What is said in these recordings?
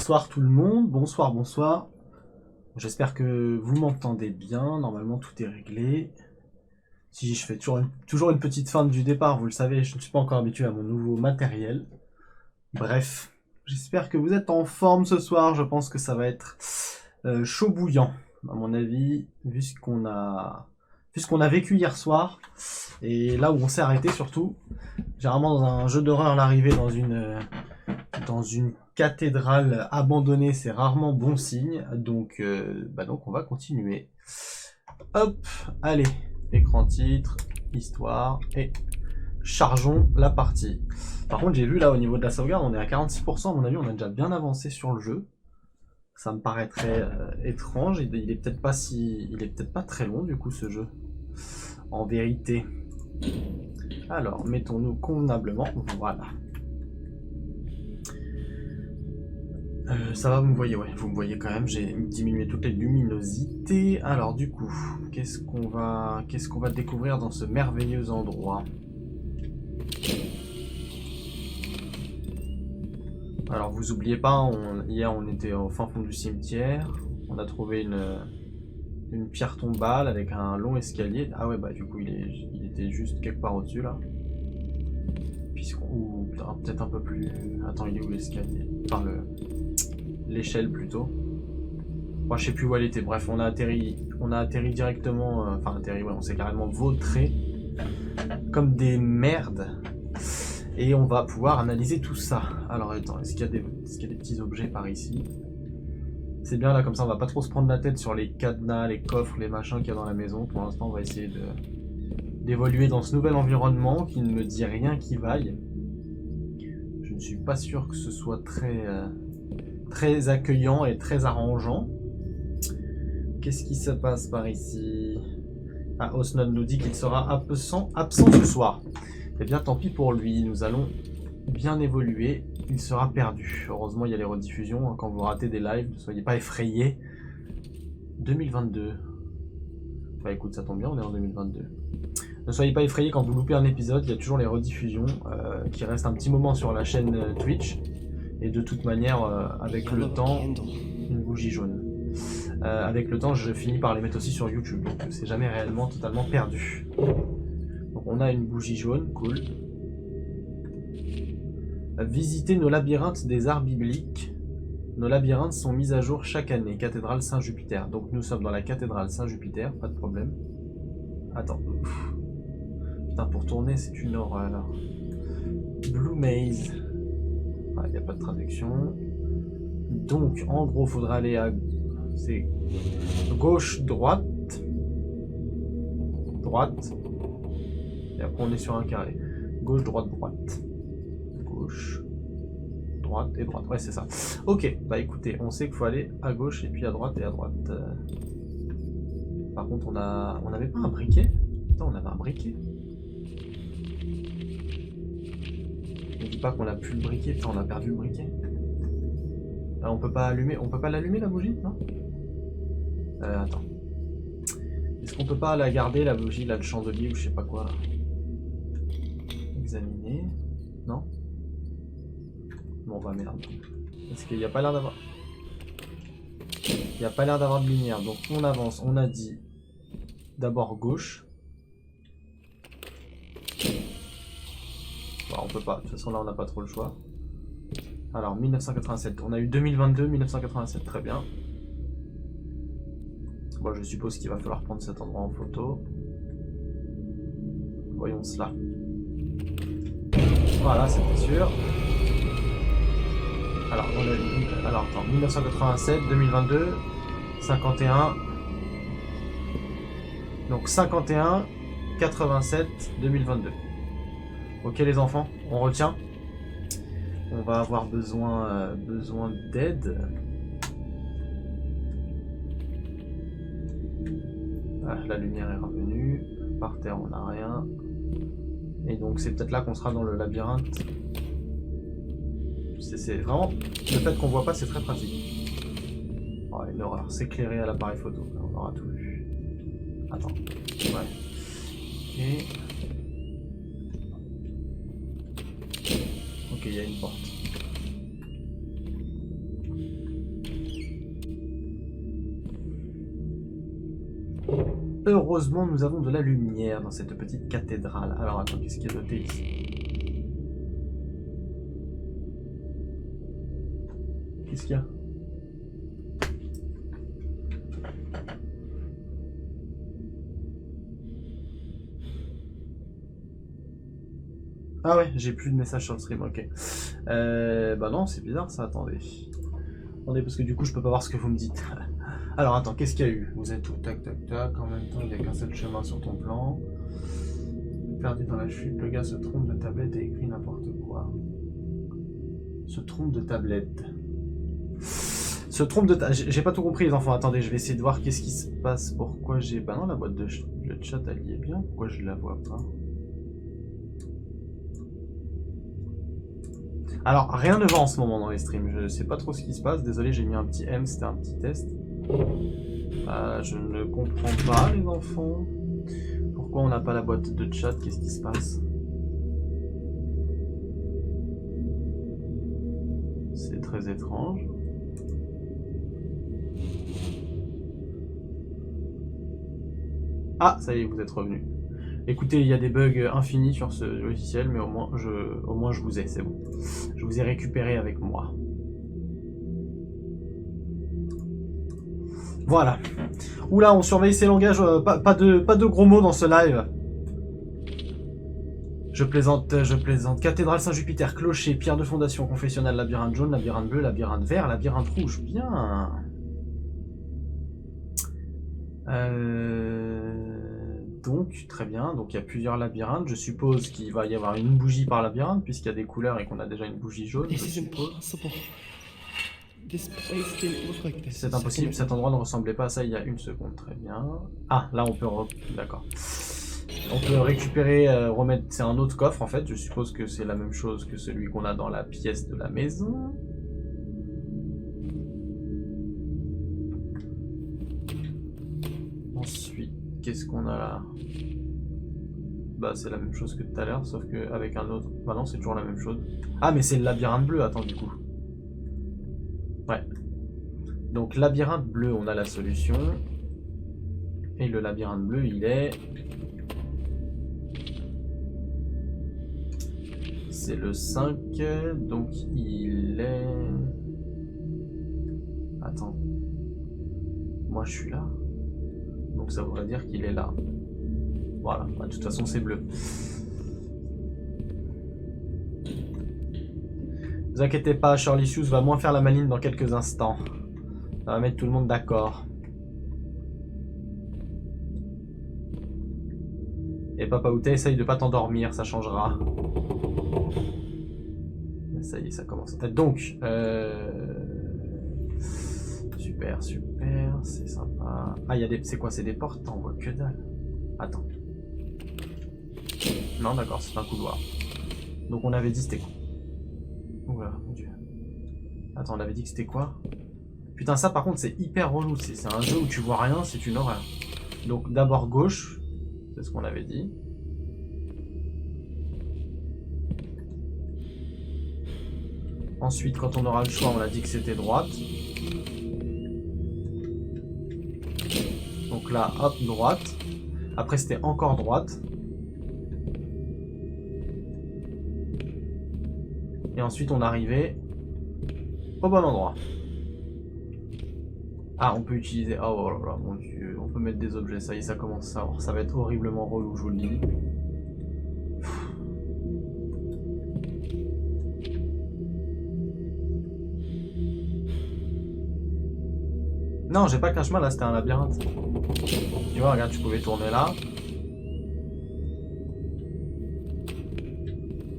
Bonsoir tout le monde, bonsoir, bonsoir. J'espère que vous m'entendez bien, normalement tout est réglé. Si je fais toujours une petite feinte du départ, vous le savez, je ne suis pas encore habitué à mon nouveau matériel. Bref, j'espère que vous êtes en forme ce soir, je pense que ça va être chaud bouillant, à mon avis, vu ce qu'on a vécu hier soir, et là où on s'est arrêté surtout. Généralement dans un jeu d'horreur, l'arrivée dans une cathédrale abandonnée, c'est rarement bon signe. Donc on va continuer. Hop, allez, écran titre, histoire, et chargeons la partie. Par contre, j'ai vu là au niveau de la sauvegarde, on est à 46%. À mon avis, on a déjà bien avancé sur le jeu. Ça me paraîtrait étrange. Il est peut-être pas très long du coup ce jeu. En vérité. Alors, mettons-nous convenablement. Voilà. Ça va, vous me voyez, ouais, vous me voyez quand même, j'ai diminué toutes les luminosités. Alors du coup, qu'est-ce qu'on va découvrir dans ce merveilleux endroit? Alors vous oubliez pas, hier on était au fin fond du cimetière, on a trouvé une pierre tombale avec un long escalier. Ah ouais, bah du coup il était juste quelque part au-dessus là. Ou peut-être un peu plus... Attends, il est où l'escalier? Enfin l'échelle plutôt. Moi je sais plus où elle était. Bref, on a atterri directement. Ouais, on s'est carrément vautré comme des merdes. Et on va pouvoir analyser tout ça. Alors attends, est-ce qu'il y a des petits objets par ici? C'est bien là, comme ça on va pas trop se prendre la tête sur les cadenas, les coffres, les machins qu'il y a dans la maison. Pour l'instant on va essayer d'évoluer dans ce nouvel environnement qui ne me dit rien qui vaille. Je ne suis pas sûr que ce soit très accueillant et très arrangeant. Qu'est-ce qui se passe par ici? Ah, Osnon nous dit qu'il sera absent ce soir. Eh bien, tant pis pour lui, nous allons bien évoluer. Il sera perdu. Heureusement, il y a les rediffusions. Hein, quand vous ratez des lives, ne soyez pas effrayés. 2022. Bah écoute, ça tombe bien, on est en 2022. Ne soyez pas effrayés quand vous loupez un épisode, il y a toujours les rediffusions qui restent un petit moment sur la chaîne Twitch. Et de toute manière, avec le temps, une bougie jaune. Avec le temps, je finis par les mettre aussi sur YouTube, donc c'est jamais réellement totalement perdu. Donc on a une bougie jaune, cool. Visiter nos labyrinthes des arts bibliques. Nos labyrinthes sont mis à jour chaque année, cathédrale Saint-Jupiter. Donc nous sommes dans la cathédrale Saint-Jupiter, pas de problème. Attends. Putain, pour tourner, c'est une horreur. Blue Maze. Il n'y a pas de traduction. Donc, en gros, faudra aller à... C'est gauche, droite. Droite. Et après, on est sur un carré. Gauche, droite, droite. Gauche, droite et droite. Ouais, c'est ça. Ok, bah écoutez, on sait qu'il faut aller à gauche et puis à droite et à droite. Par contre, on avait pas un briquet? Putain, on avait un briquet. Ne dis pas qu'on a plus le briquet, putain, on a perdu le briquet. Là, on peut pas l'allumer la bougie, non? Attends. Est-ce qu'on peut pas la garder la bougie, là, le chandelier ou je sais pas quoi là? Examiner. Non? Bon bah merde. Est-ce qu'il n'y a pas l'air d'avoir... Il n'y a pas l'air d'avoir de lumière, donc on avance, on a dit d'abord gauche. Bon, on peut pas, de toute façon là on n'a pas trop le choix. Alors 1987, on a eu 2022, 1987, très bien. Bon, je suppose qu'il va falloir prendre cet endroit en photo. Voyons cela. Voilà, c'était sûr. Alors, attends, 1987, 2022, 51. Donc 51, 87, 2022. Ok les enfants, on retient. On va avoir besoin d'aide. Ah, la lumière est revenue. Par terre, on n'a rien. Et donc c'est peut-être là qu'on sera dans le labyrinthe. C'est vraiment... Le fait qu'on voit pas, c'est très pratique. Oh, une horreur. S'éclairer à l'appareil photo. On aura tout vu. Attends. Ouais. Ok. Ok, il y a une porte. Heureusement, nous avons de la lumière dans cette petite cathédrale. Alors attends, qu'est-ce qu'il y a noté ici? Qu'est-ce qu'il y a? Ah ouais, j'ai plus de messages sur le stream, ok. Bah non, c'est bizarre ça, attendez. Attendez, parce que du coup, je peux pas voir ce que vous me dites. Alors attends, qu'est-ce qu'il y a eu? Vous êtes où? Tac, tac, tac. En même temps, il n'y a qu'un seul chemin sur ton plan. Perdu dans la chute, le gars se trompe de tablette et écrit n'importe quoi. Se trompe de tablette. Se trompe de tablette. J'ai pas tout compris, les enfants. Attendez, je vais essayer de voir qu'est-ce qui se passe. Pourquoi j'ai... Bah non, la boîte de le chat, elle y est bien. Pourquoi je la vois pas? Alors, rien ne va en ce moment dans les streams, je sais pas trop ce qui se passe, désolé j'ai mis un petit M, c'était un petit test. Je ne comprends pas les enfants. Pourquoi on n'a pas la boîte de chat, qu'est-ce qui se passe? C'est très étrange. Ah, ça y est, vous êtes revenu. Écoutez, il y a des bugs infinis sur ce logiciel, mais au moins je vous ai, c'est bon. Je vous ai récupéré avec moi. Voilà. Oula, on surveille ces langages, pas de gros mots dans ce live. Je plaisante, je plaisante. Cathédrale Saint-Jupiter, clocher, pierre de fondation, confessionnal, labyrinthe jaune, labyrinthe bleu, labyrinthe vert, labyrinthe rouge. Bien. Donc, très bien. Donc, il y a plusieurs labyrinthes. Je suppose qu'il va y avoir une bougie par labyrinthe, puisqu'il y a des couleurs et qu'on a déjà une bougie jaune. C'est impossible. Cet endroit ne ressemblait pas à ça il y a une seconde. Très bien. Ah, là, on peut... D'accord. On peut récupérer, remettre... C'est un autre coffre, en fait. Je suppose que c'est la même chose que celui qu'on a dans la pièce de la maison. Ensuite, qu'est-ce qu'on a là? Bah c'est la même chose que tout à l'heure, sauf qu'avec un autre... Bah non, c'est toujours la même chose. Ah, mais c'est le labyrinthe bleu, attends, du coup. Ouais. Donc, labyrinthe bleu, on a la solution. Et le labyrinthe bleu, il est... C'est le 5, donc il est... Attends. Moi, je suis là. Donc ça voudrait dire qu'il est là. Voilà, bah, de toute façon c'est bleu. Ne vous inquiétez pas, Shirley Shoes va moins faire la maline dans quelques instants. Ça va mettre tout le monde d'accord. Et Papa Outé, essaye de pas t'endormir, ça changera. Ça y est, ça commence. Donc, super, super, c'est sympa. Ah, il y a des... C'est quoi? C'est des portes? On voit que dalle. Attends. Non, d'accord, c'est un couloir. Donc on avait dit c'était quoi? Oula, mon dieu. Attends, on avait dit que c'était quoi? Putain, ça par contre c'est hyper relou. C'est un jeu où tu vois rien, c'est une horreur. Donc d'abord gauche, c'est ce qu'on avait dit. Ensuite, quand on aura le choix, on a dit que c'était droite. Donc là, hop, droite. Après, c'était encore droite. Et ensuite, on arrivait au bon endroit. Ah, on peut utiliser... Oh là là, mon dieu. On peut mettre des objets. Ça y est, ça commence à... Ça va être horriblement relou, je vous le dis. Non, j'ai pas qu'un chemin, là, c'était un labyrinthe. Tu vois, regarde, tu pouvais tourner là.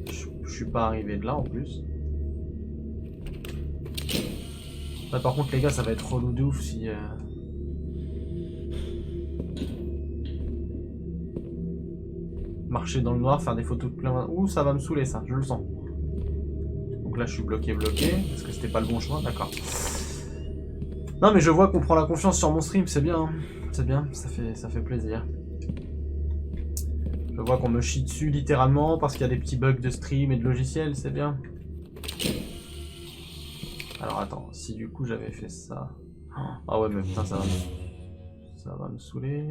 Je suis pas arrivé de là, en plus. Là, par contre, les gars, ça va être relou de ouf si... Marcher dans le noir, faire des photos de plein... Ouh, ça va me saouler, ça, je le sens. Donc là, je suis bloqué. Parce que c'était pas le bon chemin, d'accord. Non mais je vois qu'on prend la confiance sur mon stream, c'est bien, hein. C'est bien, ça fait plaisir. Je vois qu'on me chie dessus littéralement parce qu'il y a des petits bugs de stream et de logiciel, c'est bien. Alors attends, si du coup j'avais fait ça... Ah ouais mais putain ça Ça va me saouler.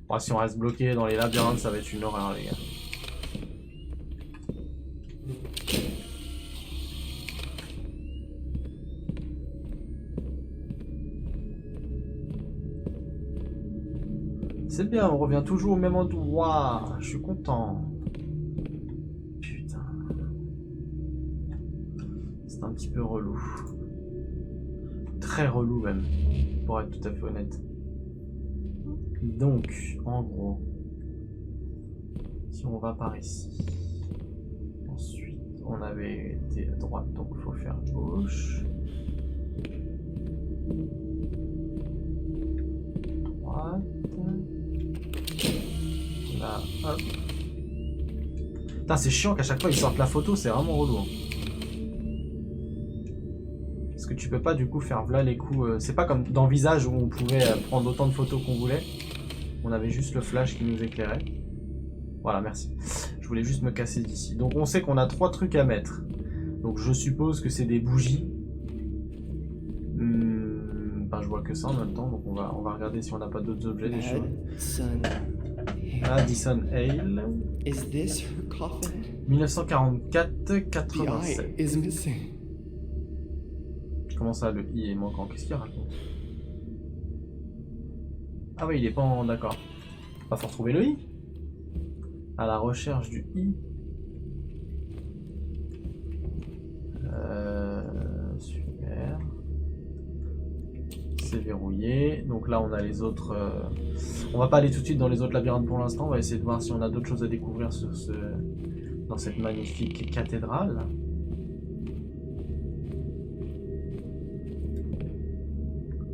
Bon, si on reste bloqué dans les labyrinthes, ça va être une horreur, les gars. C'est bien, on revient toujours au même endroit. Je suis content. Putain. C'est un petit peu relou. Très relou même, pour être tout à fait honnête. Donc, en gros, si on va par ici, ensuite on avait été à droite, donc il faut faire gauche. Droite. Là, hop. Putain, c'est chiant qu'à chaque fois ils sortent la photo, c'est vraiment relou. Hein. Parce que tu peux pas du coup faire voilà les coups. C'est pas comme dans Visage où on pouvait prendre autant de photos qu'on voulait. On avait juste le flash qui nous éclairait. Voilà, merci. Je voulais juste me casser d'ici. Donc on sait qu'on a 3 trucs à mettre. Donc je suppose que c'est des bougies. Ben, je vois que ça en même temps, donc on va regarder si on n'a pas d'autres objets, des choses. Addison Hale. 1944-87. Comment ça, le I est manquant? Qu'est-ce qu'il raconte? Ah oui, il est pas en... D'accord. Bah, faut retrouver le I. À la recherche du I. Super. C'est verrouillé. Donc là, on a les autres... On va pas aller tout de suite dans les autres labyrinthes pour l'instant. On va essayer de voir si on a d'autres choses à découvrir sur dans cette magnifique cathédrale.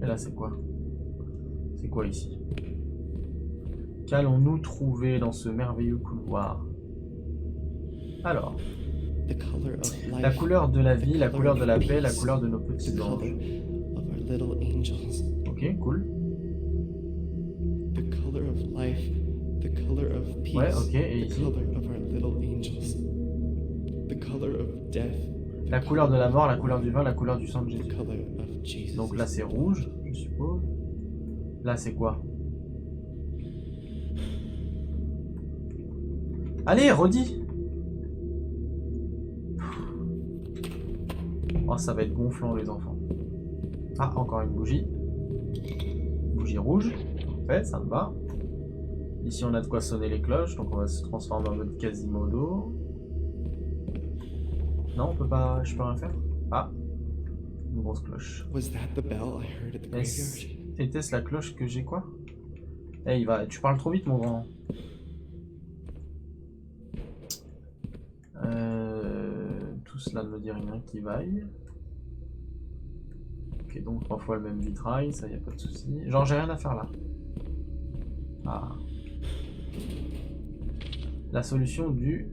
Et là, c'est quoi? C'est quoi ici? Qu'allons-nous trouver dans ce merveilleux couloir? Alors, la couleur de la vie, la couleur de la paix, la couleur de nos petits anges. Ok, cool. Ouais, ok, et ici? La couleur de la mort, la couleur du vin, la couleur du sang de Jésus. Donc là c'est rouge, je suppose. Là c'est quoi? Allez, redis! Oh, ça va être gonflant les enfants. Ah, encore une bougie. Bougie rouge. Parfait, ça me va. Ici on a de quoi sonner les cloches, donc on va se transformer en mode Quasimodo. Non, on peut pas... Je peux rien faire? Ah. Une grosse cloche. Était-ce la cloche que j'ai quoi? Eh, il va... Tu parles trop vite, mon grand. Tout cela ne me dit rien qui vaille. Ok, donc 3 fois le même vitrail, ça y a pas de souci. Genre, j'ai rien à faire là. Ah. La solution du...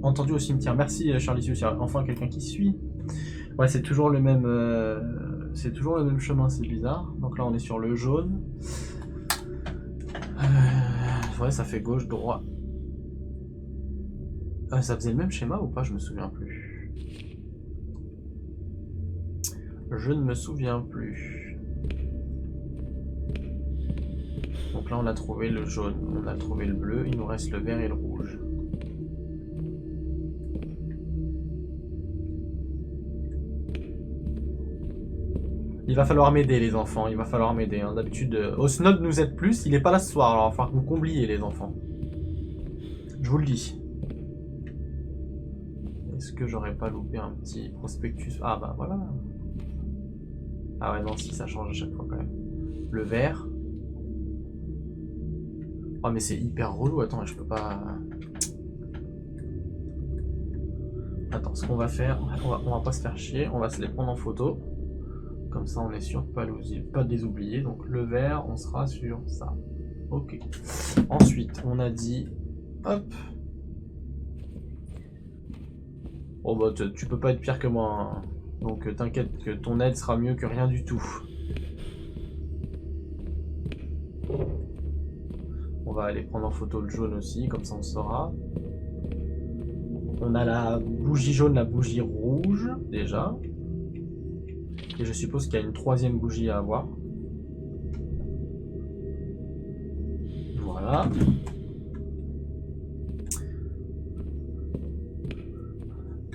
Entendu au cimetière. Merci Charlie Sius, enfin quelqu'un qui suit. Ouais, c'est toujours le même chemin, c'est bizarre. Donc là on est sur le jaune. Ouais, ça fait gauche, droit. Ça faisait le même schéma ou pas? Je me souviens plus. Je ne me souviens plus. Donc là on a trouvé le jaune, on a trouvé le bleu, il nous reste le vert et le rouge. Il va falloir m'aider les enfants, il va falloir m'aider. Hein. D'habitude, Osnod nous aide plus, il est pas là ce soir, alors il va falloir que vous combliez les enfants. Je vous le dis. Est-ce que j'aurais pas loupé un petit prospectus? Ah bah voilà. Ah ouais non, si ça change à chaque fois quand même. Le vert. Oh mais c'est hyper relou, attends, je peux pas... Attends, ce qu'on va faire, on va pas se faire chier, on va se les prendre en photo. Comme ça on est sûr de pas les oublier. Donc le vert, on sera sur ça. Ok. Ensuite, on a dit... Hop. Oh bah tu peux pas être pire que moi. Hein. Donc t'inquiète que ton aide sera mieux que rien du tout. On va aller prendre en photo le jaune aussi, comme ça on saura. On a la bougie jaune, la bougie rouge, déjà. Et je suppose qu'il y a une troisième bougie à avoir. Voilà.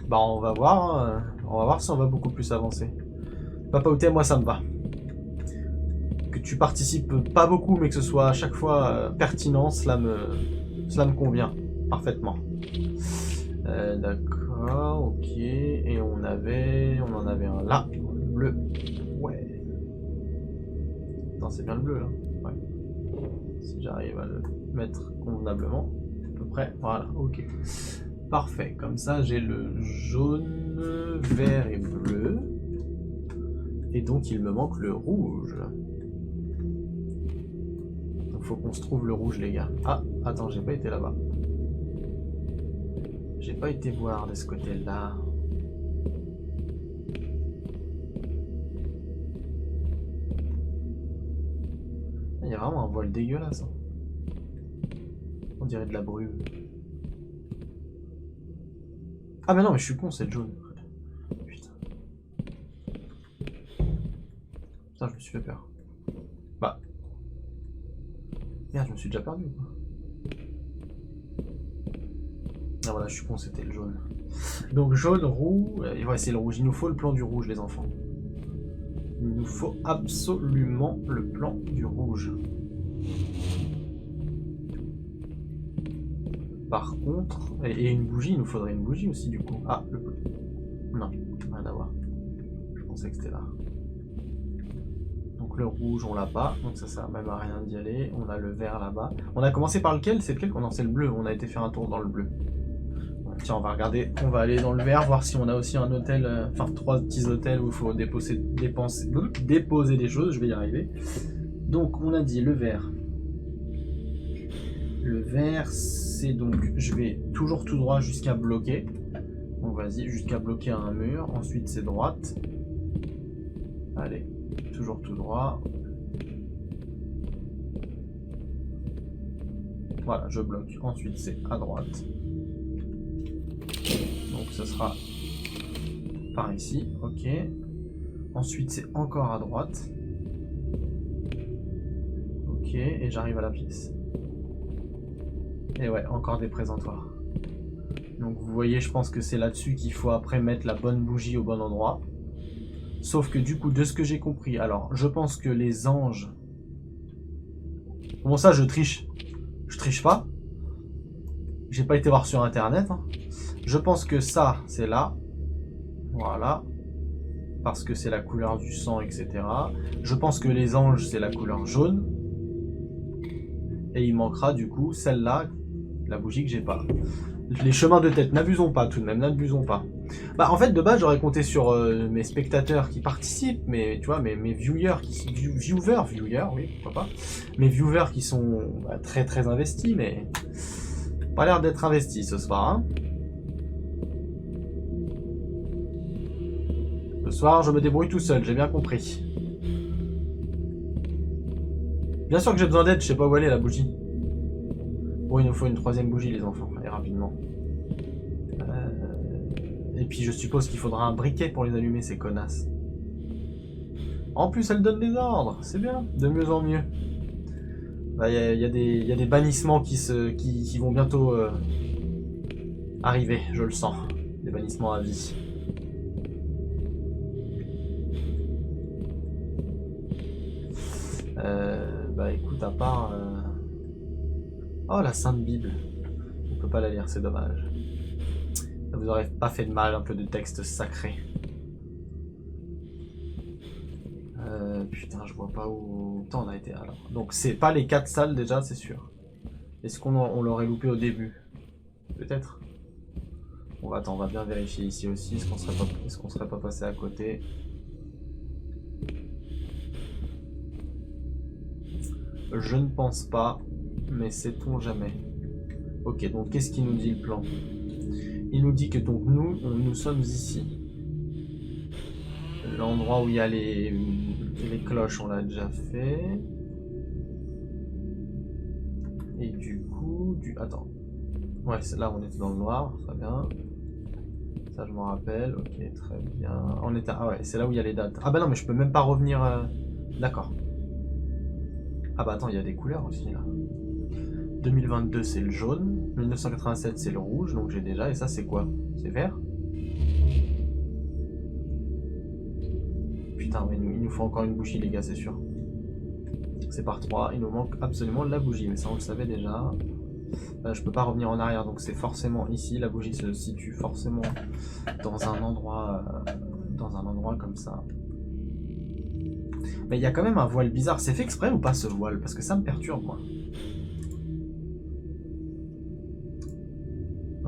Bah on va voir, hein. On va voir si on va beaucoup plus avancer. Papa Outé, moi ça me va. Que tu participes pas beaucoup, mais que ce soit à chaque fois pertinent, cela me convient parfaitement. D'accord, ok. Et on en avait un là, bleu. Ouais. Non, c'est bien le bleu là. Ouais. Si j'arrive à le mettre convenablement, à peu près. Voilà, ok. Parfait. Comme ça, j'ai le jaune, vert et bleu. Et donc, il me manque le rouge. Donc, faut qu'on se trouve le rouge, les gars. Ah, attends, j'ai pas été là-bas. J'ai pas été voir de ce côté-là. Il y a vraiment un voile dégueulasse. Hein. On dirait de la brume. Ah mais non, mais je suis con, c'est le jaune. Putain. Putain, je me suis fait peur. Bah. Merde, je me suis déjà perdu. Ah voilà, je suis con, c'était le jaune. Donc jaune, roux, et ouais, c'est le rouge. Il nous faut le plan du rouge, les enfants. Il nous faut absolument le plan du rouge. Par contre, et une bougie, il nous faudrait une bougie aussi du coup. Ah, le bleu. Non, rien à voir. Je pensais que c'était là. Donc le rouge, on l'a pas, donc ça sert même à rien d'y aller. On a le vert là-bas. On a commencé par lequel? C'est lequel? Non, c'est le bleu. On a été faire un tour dans le bleu. Tiens, on va regarder, on va aller dans le vert, voir si on a aussi un hôtel, enfin 3 petits hôtels où il faut déposer des choses, je vais y arriver. Donc on a dit le vert. Le vert, c'est donc, je vais toujours tout droit jusqu'à bloquer. Donc vas-y, jusqu'à bloquer un mur, ensuite c'est droite. Allez, toujours tout droit. Voilà, je bloque, ensuite c'est à droite. Donc ce sera par ici, ok. Ensuite c'est encore à droite. Ok, et j'arrive à la pièce. Et ouais, encore des présentoirs. Donc vous voyez, je pense que c'est là-dessus qu'il faut après mettre la bonne bougie au bon endroit. Sauf que du coup, de ce que j'ai compris, alors je pense que les anges... Comment ça, je triche? Je triche pas. J'ai pas été voir sur internet. Hein. Je pense que ça, c'est là. Voilà. Parce que c'est la couleur du sang, etc. Je pense que les anges, c'est la couleur jaune. Et il manquera du coup celle-là, la bougie que j'ai pas. Les chemins de tête, n'abusons pas tout de même, n'abusons pas. Bah en fait de base j'aurais compté sur mes spectateurs qui participent, mais tu vois, mes viewers, viewers, oui, pourquoi pas. Mes viewers qui sont très très investis, mais pas l'air d'être investis ce soir. Hein. Ce soir je me débrouille tout seul, j'ai bien compris. Bien sûr que j'ai besoin d'aide, je sais pas où elle est la bougie. Bon, il nous faut une troisième bougie les enfants, et rapidement. Et puis je suppose qu'il faudra un briquet pour les allumer ces connasses. En plus elle donne des ordres, c'est bien, de mieux en mieux. Il y a des bannissements qui vont bientôt arriver, je le sens. Des bannissements à vie. Bah écoute, à part... Oh, la Sainte Bible. On peut pas la lire, c'est dommage. Ça vous aurait pas fait de mal, un peu de texte sacré. Putain, je vois pas où... Putain, on a été alors. Donc c'est pas les 4 salles déjà, c'est sûr. Est-ce qu'on l'aurait loupé au début? Peut-être. Bon, attends, on va bien vérifier ici aussi. Est-ce qu'on serait pas passé à côté? Je ne pense pas, mais sait-on jamais. Ok, donc qu'est-ce qu'il nous dit le plan? Il nous dit que donc nous sommes ici. L'endroit où il y a les cloches, on l'a déjà fait. Et du coup, attends. Ouais, là on était dans le noir, très bien. Ça, je m'en rappelle. Ok, très bien. On était... Ah ouais, c'est là où il y a les dates. Ah bah non, mais je peux même pas revenir... D'accord. Ah bah attends, il y a des couleurs aussi, là. 2022, c'est le jaune. 1987, c'est le rouge, donc j'ai déjà. Et ça, c'est quoi? C'est vert? Putain, mais il nous faut encore une bougie, les gars, c'est sûr. C'est par 3. Il nous manque absolument la bougie, mais ça, on le savait déjà. Je peux pas revenir en arrière, donc c'est forcément ici. La bougie se situe forcément dans un endroit comme ça. Mais il y a quand même un voile bizarre. C'est fait exprès ou pas ce voile? Parce que ça me perturbe, moi.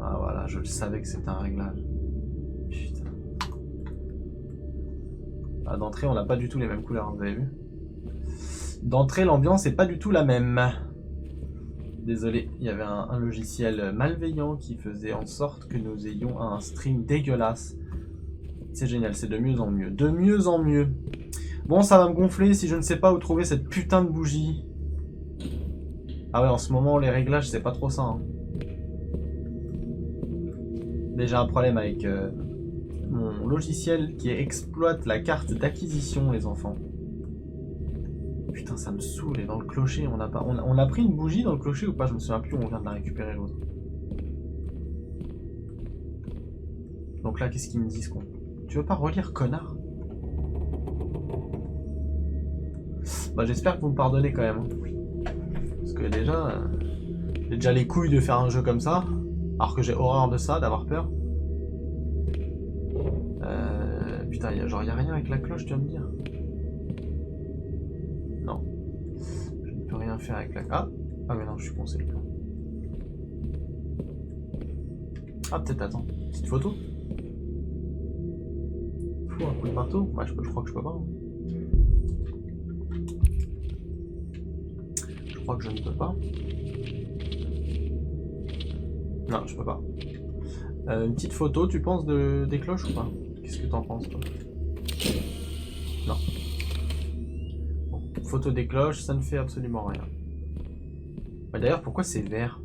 Ah voilà, je le savais que c'était un réglage. Putain. Ah, d'entrée, on n'a pas du tout les mêmes couleurs, hein, vous avez vu? D'entrée, l'ambiance n'est pas du tout la même. Désolé, il y avait un logiciel malveillant qui faisait en sorte que nous ayons un stream dégueulasse. C'est génial, c'est de mieux en mieux. De mieux en mieux. Bon, ça va me gonfler si je ne sais pas où trouver cette putain de bougie. Ah ouais, en ce moment, les réglages, c'est pas trop ça. Hein. Déjà un problème avec mon logiciel qui exploite la carte d'acquisition, les enfants. Putain, ça me saoule. Et dans le clocher, on a pris une bougie dans le clocher ou pas? Je me souviens plus où on vient de la récupérer l'autre. Donc là, qu'est-ce qu'ils me disent, con? Tu veux pas relire, connard? Bah j'espère que vous me pardonnez quand même. Hein. Parce que déjà, j'ai déjà les couilles de faire un jeu comme ça. Alors que j'ai horreur de ça, d'avoir peur. Putain, y a rien avec la cloche, tu vas me dire? Non. Je ne peux rien faire avec la... Ah mais non, je suis con, c'est le plan. Ah, peut-être, attends. Petite photo? Fou, un coup de marteau? Ouais, je crois que je peux pas. Hein. Je crois que je ne peux pas. Non, je peux pas. Une petite photo, tu penses, des cloches ou pas? Qu'est-ce que t'en penses, toi? Non. Bon, photo des cloches, ça ne fait absolument rien. Bah, d'ailleurs, pourquoi c'est vert?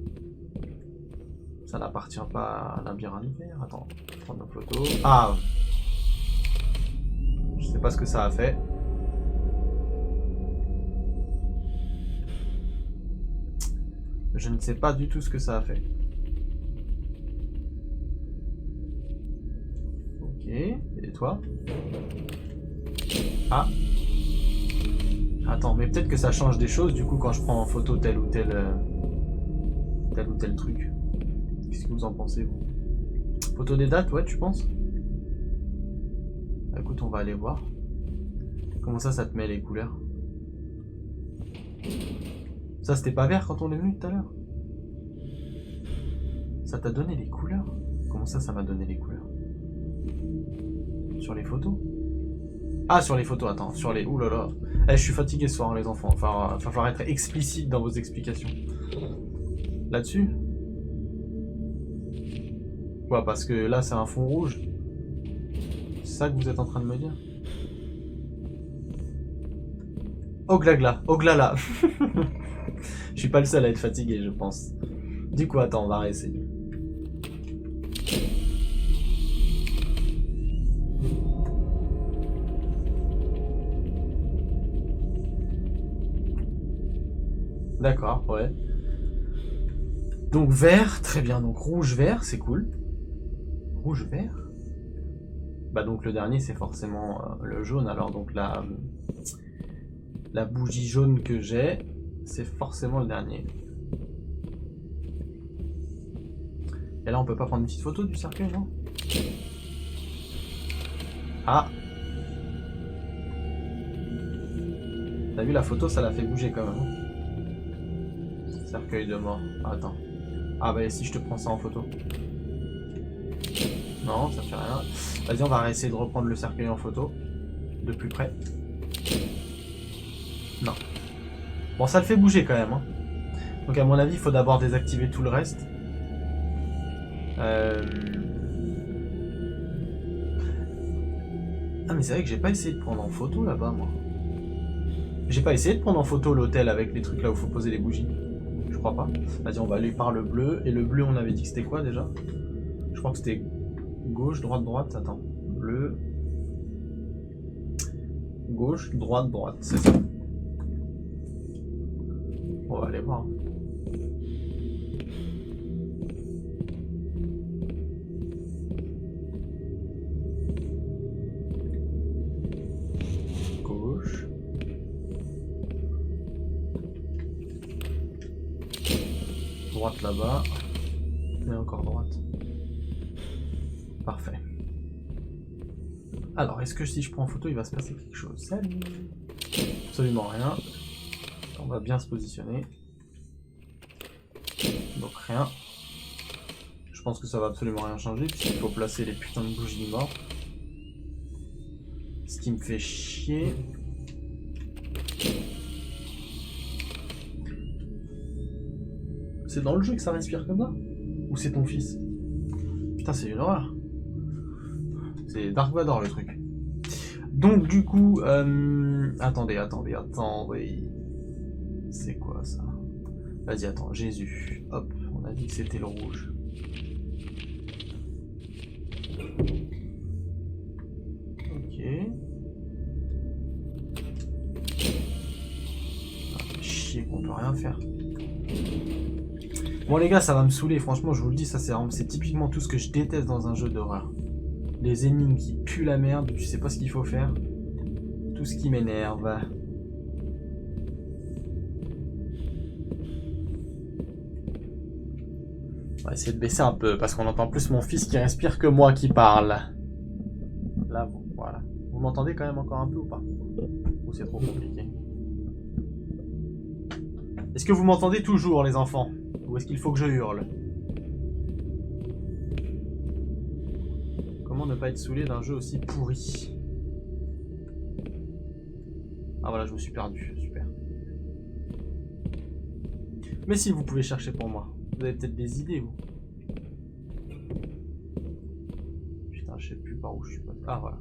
Ça n'appartient pas à un labyrinthe vert. Attends, je vais prendre une photo. Ah! Je sais pas ce que ça a fait. Je ne sais pas du tout ce que ça a fait. Ok, et toi? Ah! Attends, mais peut-être que ça change des choses du coup quand je prends en photo tel ou tel truc. Qu'est-ce que vous en pensez, vous? Photo des dates, ouais, tu penses? Bah, écoute, on va aller voir. Comment ça te met les couleurs? Ça, c'était pas vert quand on est venu tout à l'heure? Ça t'a donné les couleurs? Comment ça m'a donné les couleurs? Sur les photos? Ah, sur les photos, attends, sur les... Ouh là là. Eh, je suis fatigué ce soir, les enfants. Enfin, il va falloir être explicite dans vos explications. Là-dessus? Quoi, parce que là, c'est un fond rouge? C'est ça que vous êtes en train de me dire? Oh glagla, oh glala. Je suis pas le seul à être fatigué, je pense. Du coup, attends, on va réessayer. D'accord, ouais. Donc vert, très bien. Donc rouge-vert, c'est cool. Rouge-vert. Bah donc le dernier, c'est forcément le jaune. Alors donc la bougie jaune que j'ai, c'est forcément le dernier. Et là, on peut pas prendre une petite photo du cercueil, non? Ah! T'as vu, la photo, ça l'a fait bouger quand même. Cercueil de mort. Ah, attends. Ah bah si je te prends ça en photo. Non, ça fait rien. Vas-y, on va essayer de reprendre le cercueil en photo. De plus près. Non. Bon, ça le fait bouger quand même. Hein. Donc à mon avis, il faut d'abord désactiver tout le reste. Ah mais c'est vrai que j'ai pas essayé de prendre en photo là-bas, moi. J'ai pas essayé de prendre en photo l'hôtel avec les trucs là où il faut poser les bougies. Je crois pas. Vas-y, on va aller par le bleu. Et le bleu, on avait dit que c'était quoi déjà? Je crois que c'était Gauche, droite, droite, attends. Bleu. Gauche, droite, droite, c'est ça. On va aller voir. Gauche. Droite là-bas. Et encore droite. Parfait. Alors, est-ce que si je prends en photo, il va se passer quelque chose? Salut. Absolument rien. On va bien se positionner. Donc rien. Je pense que ça va absolument rien changer puisqu'il faut placer les putains de bougies mortes. Ce qui me fait chier. C'est dans le jeu que ça respire comme ça? Ou c'est ton fils? Putain, c'est une horreur. C'est Dark Vador le truc. Donc du coup, attendez. C'est quoi ça? Vas-y, attends, Jésus. Hop, on a dit que c'était le rouge. Ok. Ah, chier qu'on peut rien faire. Bon les gars, ça va me saouler, franchement, je vous le dis, ça c'est typiquement tout ce que je déteste dans un jeu d'horreur. Les énigmes qui puent la merde, tu sais pas ce qu'il faut faire. Tout ce qui m'énerve. On va essayer de baisser un peu, parce qu'on entend plus mon fils qui respire que moi qui parle. Là, bon, voilà. Vous m'entendez quand même encore un peu ou pas? Ou c'est trop compliqué? Est-ce que vous m'entendez toujours, les enfants? Ou est-ce qu'il faut que je hurle? Comment ne pas être saoulé d'un jeu aussi pourri? Ah voilà, je me suis perdu, super. Mais si, vous pouvez chercher pour moi. Vous avez peut-être des idées, vous. Putain, je sais plus par où je suis passé. Ah voilà.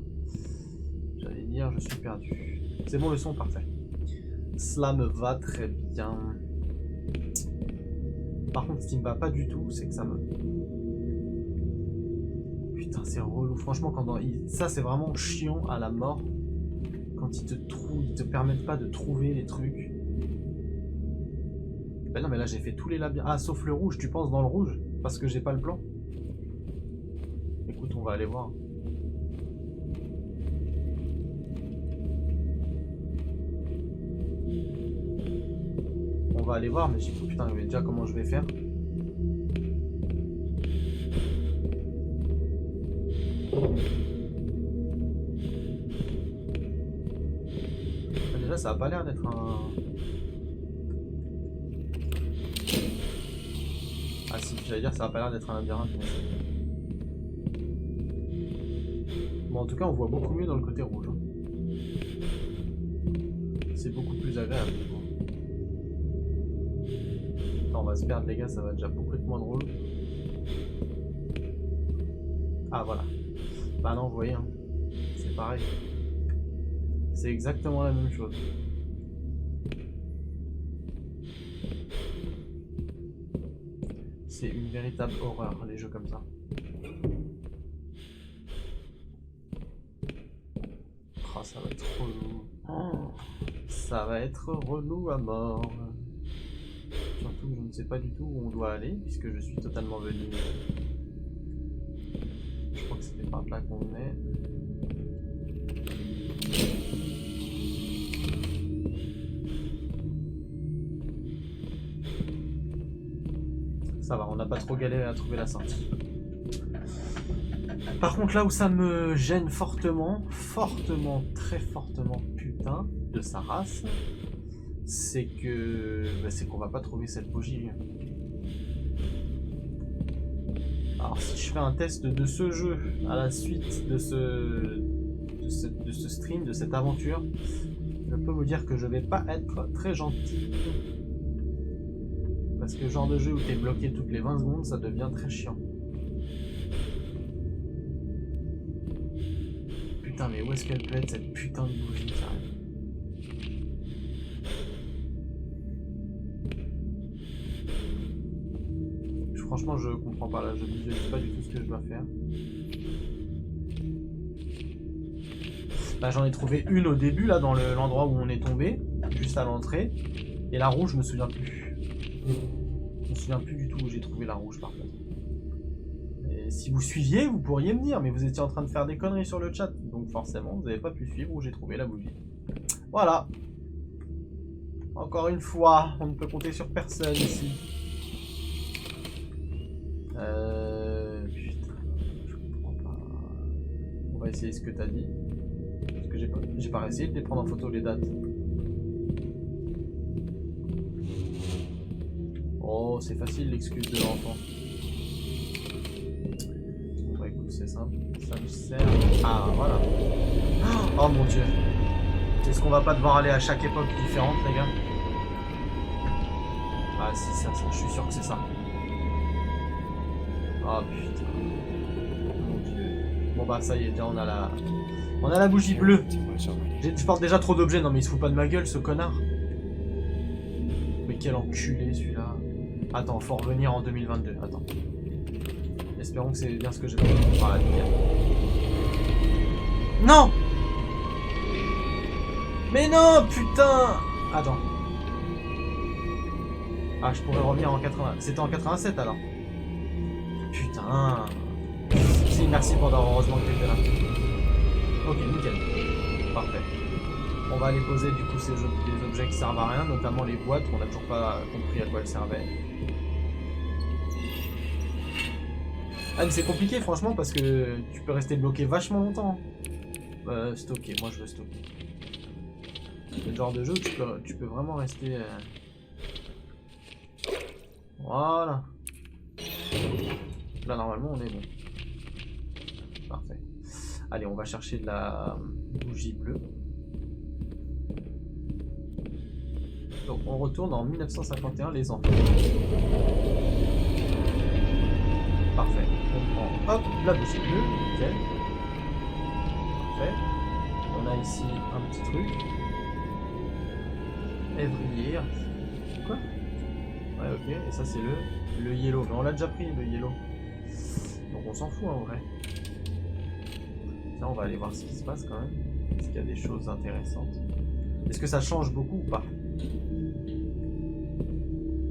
J'allais dire, je suis perdu. C'est bon, le son, parfait. Cela me va très bien. Par contre, ce qui me va pas du tout, c'est que ça me... Putain, c'est relou. Franchement, ça, c'est vraiment chiant à la mort. Quand ils te permettent pas de trouver les trucs. Ben non, mais là, j'ai fait tous les labyrinthes. Ah, sauf le rouge. Tu penses dans le rouge? Parce que j'ai pas le plan? Écoute, on va aller voir. On va aller voir, mais j'ai dit, putain, je vais déjà comment je vais faire. Déjà, ça a pas l'air d'être un... Ah si, j'allais dire, ça a pas l'air d'être un labyrinthe. Mais... Bon, en tout cas, on voit beaucoup mieux dans le côté rouge. Hein. C'est beaucoup plus agréable. Attends, on va se perdre, les gars, ça va déjà beaucoup être moins drôle. Ah, voilà. Bah non, vous voyez, hein. C'est pareil. C'est exactement la même chose. C'est une véritable horreur, les jeux comme ça. Oh, ça va être relou. Oh, ça va être relou à mort. Surtout que je ne sais pas du tout où on doit aller, puisque je suis totalement venu. Je crois que c'était par là qu'on venait. Ça va, on n'a pas trop galéré à trouver la sortie. Par contre, là où ça me gêne fortement, très fortement, putain, de sa race, c'est que... Bah, c'est qu'on va pas trouver cette bougie. Alors, si je fais un test de ce jeu à la suite de ce stream, de cette aventure, je peux vous dire que je vais pas être très gentil. Parce que le genre de jeu où t'es bloqué toutes les 20 secondes, ça devient très chiant. Putain, mais où est-ce qu'elle peut être cette putain de bougie, carrément? Franchement, je comprends pas là, je visualise pas du tout ce que je dois faire. Bah, j'en ai trouvé une au début, là, dans l'endroit où on est tombé, juste à l'entrée. Et la rouge, je me souviens plus. Je me souviens plus du tout où j'ai trouvé la rouge, par contre. Et si vous suiviez, vous pourriez me dire, mais vous étiez en train de faire des conneries sur le chat, donc forcément, vous n'avez pas pu suivre où j'ai trouvé la bougie. Voilà. Encore une fois, on ne peut compter sur personne ici. Putain, je comprends pas. On va essayer ce que t'as dit. Parce que j'ai pas essayé de les prendre en photo les dates. Oh, c'est facile l'excuse de l'enfant. Bon bah écoute, c'est simple. Ça me sert. Ah voilà. Oh mon dieu. Est-ce qu'on va pas devoir aller à chaque époque différente, les gars? Ah si, ça, je suis sûr que c'est ça. Oh putain. Mon dieu. Bon bah ça y est, déjà on a la bougie bleue. Je porte déjà trop d'objets. Non mais il se fout pas de ma gueule ce connard. Mais quel enculé celui-là. Attends, faut revenir en 2022. Attends. Espérons que c'est bien ce que j'ai fait. Voilà, nickel. Non! Mais non, putain! Attends. Ah, je pourrais revenir en 80. C'était en 87 alors. Putain. Si, merci Pandore, heureusement que t'étais là. Ok, nickel. Parfait. On va aller poser du coup des objets qui servent à rien, notamment les boîtes, on n'a toujours pas compris à quoi elles servaient. Ah mais c'est compliqué franchement parce que tu peux rester bloqué vachement longtemps. Stocker, moi je veux stocker. C'est le genre de jeu où tu peux vraiment rester... Voilà. Là normalement on est bon. Parfait. Allez, on va chercher de la bougie bleue. Donc on retourne en 1951 les enfants. Parfait. On prend hop la bougie bleue, nickel. Parfait. On a ici un petit truc. Évrier. Quoi? Ouais ok, et ça c'est le yellow. Mais on l'a déjà pris le yellow. Donc on s'en fout en vrai. Tiens, on va aller voir ce qui se passe quand même. Est-ce qu'il y a des choses intéressantes? Est-ce que ça change beaucoup ou pas?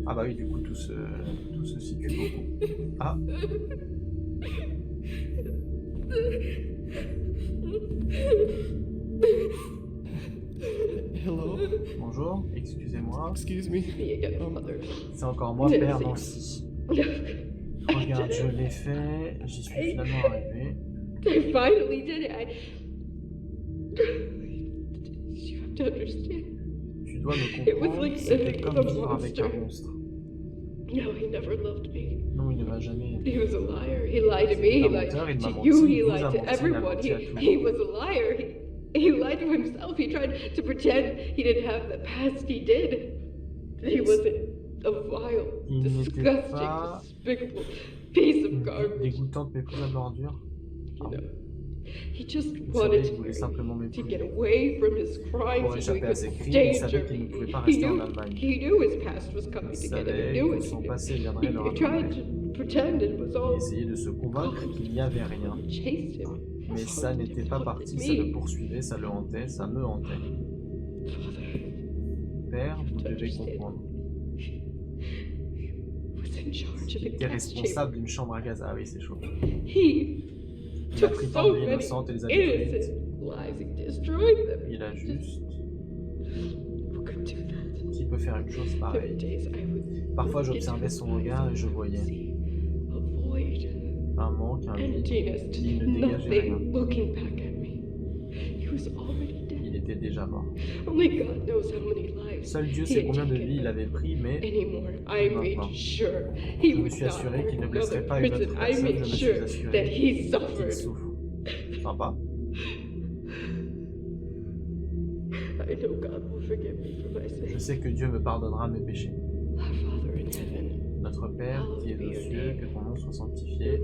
Ah bah oui, du coup tout se situe beaucoup. Ah. Hello. Bonjour, excusez-moi. Excuse me. C'est encore moi, Père Nancy. Regarde, je l'ai fait, j'y suis finalement arrivé. I finally did it. You have to understand. Tu dois me comprendre, c'était comme vivre avec un monstre. No, he never loved me. Non, il ne m'a jamais aimé. He was a liar. He lied to me. He lied to you. He lied to everyone. He was a liar. He lied to himself. He tried to pretend he didn't have the past he did. He wasn't a vile, disgusting, despicable piece of garbage. Dégoûtante, méprisable ordure. You know, he just wanted to get away from his crimes so he could danger me. He knew his past was coming to get him. He knew it. He tried to pretend it was all. Il essayait de se convaincre qu'il n'y avait rien. Chased him. Mais ça n'était pas parti, ça le poursuivait, ça le hantait, ça me hantait. Père, vous devez comprendre. Il était responsable d'une chambre à gaz. Ah oui, c'est chaud. Il a pris tant de vies innocentes et les a détruites. Il a juste... Qui peut faire une chose pareille? Parfois j'observais son regard et je voyais un manque, un vide, il ne dégageait rien. Il était déjà mort. Seul Dieu sait combien de vies il avait pris, mais maintenant, je me suis assuré qu'il ne blesserait pas une autre personne, je me suis assuré qu'il souffre. Sympa. Je sais que Dieu me pardonnera mes péchés. Notre Père qui es aux cieux, que ton nom soit sanctifié,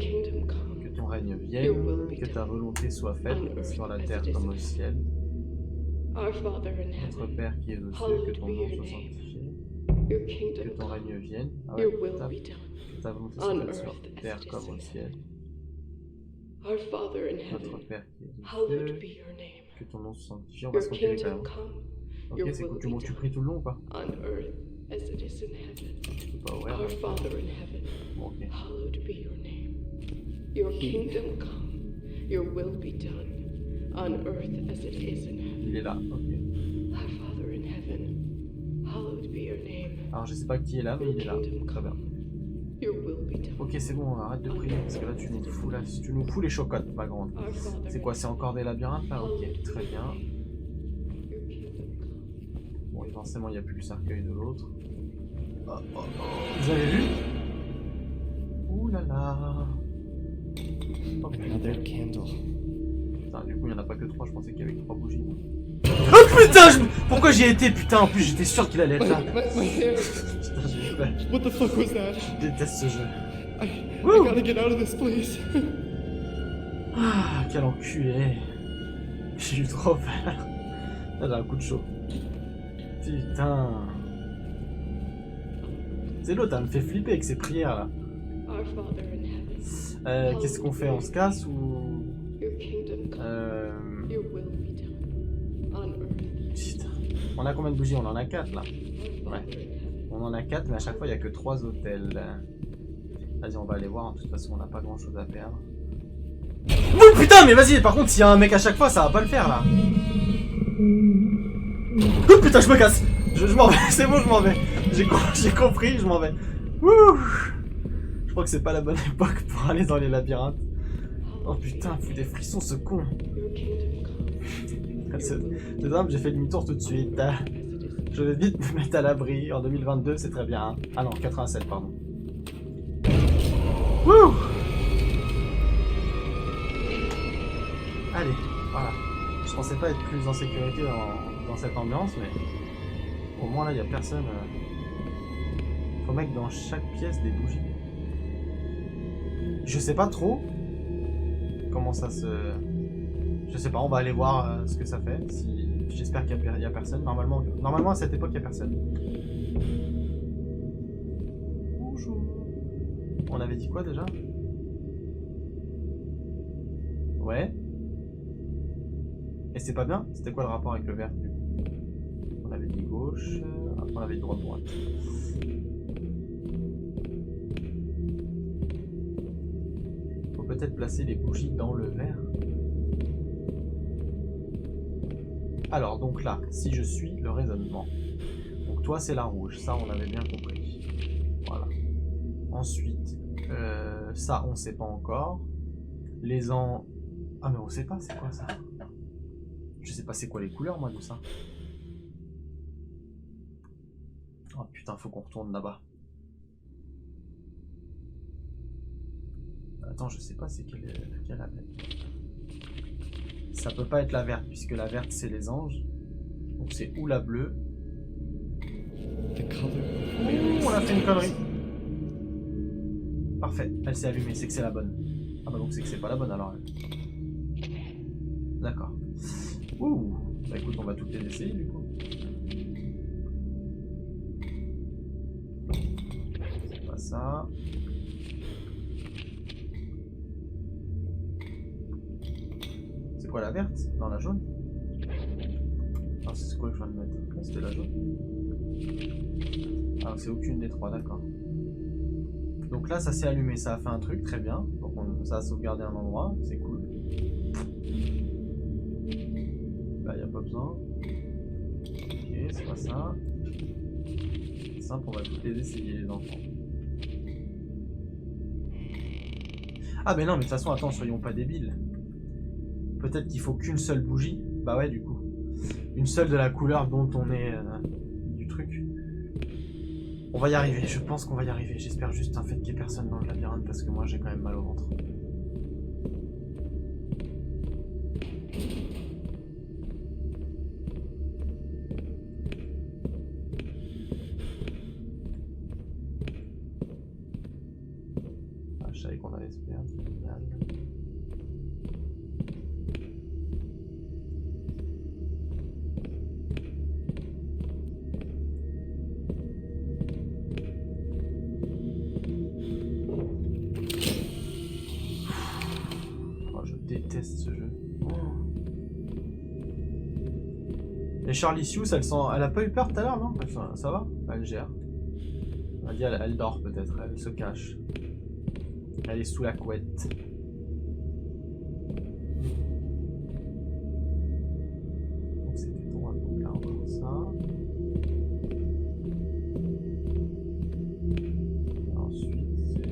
que ton règne vienne, que ta volonté soit faite sur la terre comme au ciel. Notre Père qui es aux cieux, que ton nom soit sanctifié, que ton règne vienne, que ta volonté soit faite sur la terre comme au ciel. Notre Père qui es aux cieux, Que ton nom se sanctifie, on va se continuer quand même. Ok, c'est cool. Tu pries tout le long ou pas? On earth as it is in heaven. Je peux pas ouvrir. Our Father in heaven, Bon, ok. hallowed be your name. Your kingdom come, your will be done, on earth as it is in heaven. Il est là, ok. Our Father in heaven, hallowed be your name. Alors je sais pas qui est là, mais il est là. Très bien. Your will be done. Ok, c'est bon, arrête de prier, parce que là tu nous fous les chocottes, ma grande. Our Father C'est quoi, c'est encore des labyrinthes là? Ok, très bien. your kingdom come. Bon, et forcément il n'y a plus le cercueil de l'autre. Oh, oh, oh. Vous avez vu? Ouh là là. Oh, Another candle. putain, du coup il n'y en a pas que 3, je pensais qu'il y avait que 3 bougies. Oh putain, pourquoi j'y ai été? Putain, en plus j'étais sûr qu'il allait être là. My hair. Putain, j'ai eu peur. What the fuck was that? Je déteste ce jeu. I Woo! gotta get out of this place. Ah, quel enculé. J'ai eu trop peur. Là, j'ai un coup de chaud. Putain. C'est l'autre, elle me fait flipper avec ses prières là. Our Father in heaven, Qu'est-ce qu'on fait? On se casse ou... your kingdom come, your will be done, on earth. Putain. On a combien de bougies? On en a 4 là. Our Father in heaven. On en a 4, mais à chaque fois il n'y a que 3 hôtels. Vas-y, on va aller voir. De toute façon, on n'a pas grand chose à perdre. Oh putain, mais vas-y, par contre, s'il y a un mec à chaque fois, ça va pas le faire là. Oh putain, je me casse. Je m'en vais, c'est bon, je m'en vais. J'ai compris, je m'en vais. Wouh. Je crois que c'est pas la bonne époque pour aller dans les labyrinthes. Oh putain, il fout des frissons ce con. Your kingdom come, C'est simple, j'ai fait demi-tour tout de suite. as it is. Je vais vite me mettre à l'abri. En 2022, c'est très bien. Ah non, 87, pardon. Wouh. Allez, voilà. Je pensais pas être plus en sécurité dans cette ambiance, mais au moins là, il n'y a personne. Faut mettre dans chaque pièce des bougies. Je sais pas trop comment ça se... Je sais pas, on va aller voir ce que ça fait. Si... J'espère qu'il y a personne. Normalement à cette époque, il n'y a personne. Bonjour. On avait dit quoi déjà? Ouais. Et c'est pas bien? C'était quoi le rapport avec le vert du coup? On avait dit gauche, après on avait dit droite. Faut peut-être placer les bougies dans le vert. Alors donc là, si je suis le raisonnement. Donc toi c'est la rouge, ça on avait bien compris. Voilà. Ensuite, ça on sait pas encore. Les ans... Ah mais on sait pas, c'est quoi ça? Je sais pas c'est quoi les couleurs moi de ça. Oh putain, faut qu'on retourne là-bas. Attends, je sais pas c'est quelle la verte. Ça peut pas être la verte puisque la verte c'est les anges. Donc c'est ou la bleue. Ouh, on a fait une connerie. Parfait, elle s'est allumée, c'est que c'est la bonne. Ah bah donc c'est que c'est pas la bonne alors. D'accord. Ouh. Bah écoute, on va toutes les essayer du coup. C'est pas ça. C'est quoi la verte? Non, la jaune? Ah, c'est quoi que je viens de mettre? Ah, c'était la jaune. Ah, c'est aucune des trois, d'accord. Donc là, ça s'est allumé, ça a fait un truc, très bien. Donc ça a sauvegardé un endroit, c'est cool. Là, il n'y a pas besoin. Ok, c'est pas ça. C'est simple, on va toutes les essayer, les enfants. Ah, mais non, mais de toute façon, attends, soyons pas débiles. Peut-être qu'il faut qu'une seule bougie. Bah ouais, du coup. Une seule de la couleur dont on est du truc. On va y arriver, je pense qu'on va y arriver. J'espère juste en fait qu'il n'y ait personne dans le labyrinthe parce que moi j'ai quand même mal au ventre. Ah, je savais qu'on allait se perdre, c'est génial. Je déteste ce jeu. Oh. Et Charlie Sue, elle a pas eu peur tout à l'heure, non? Ça va? Elle gère. Elle dit elle dort peut-être, elle se cache. Elle est sous la couette. Donc c'était droit, donc là on va ça. Et ensuite c'est...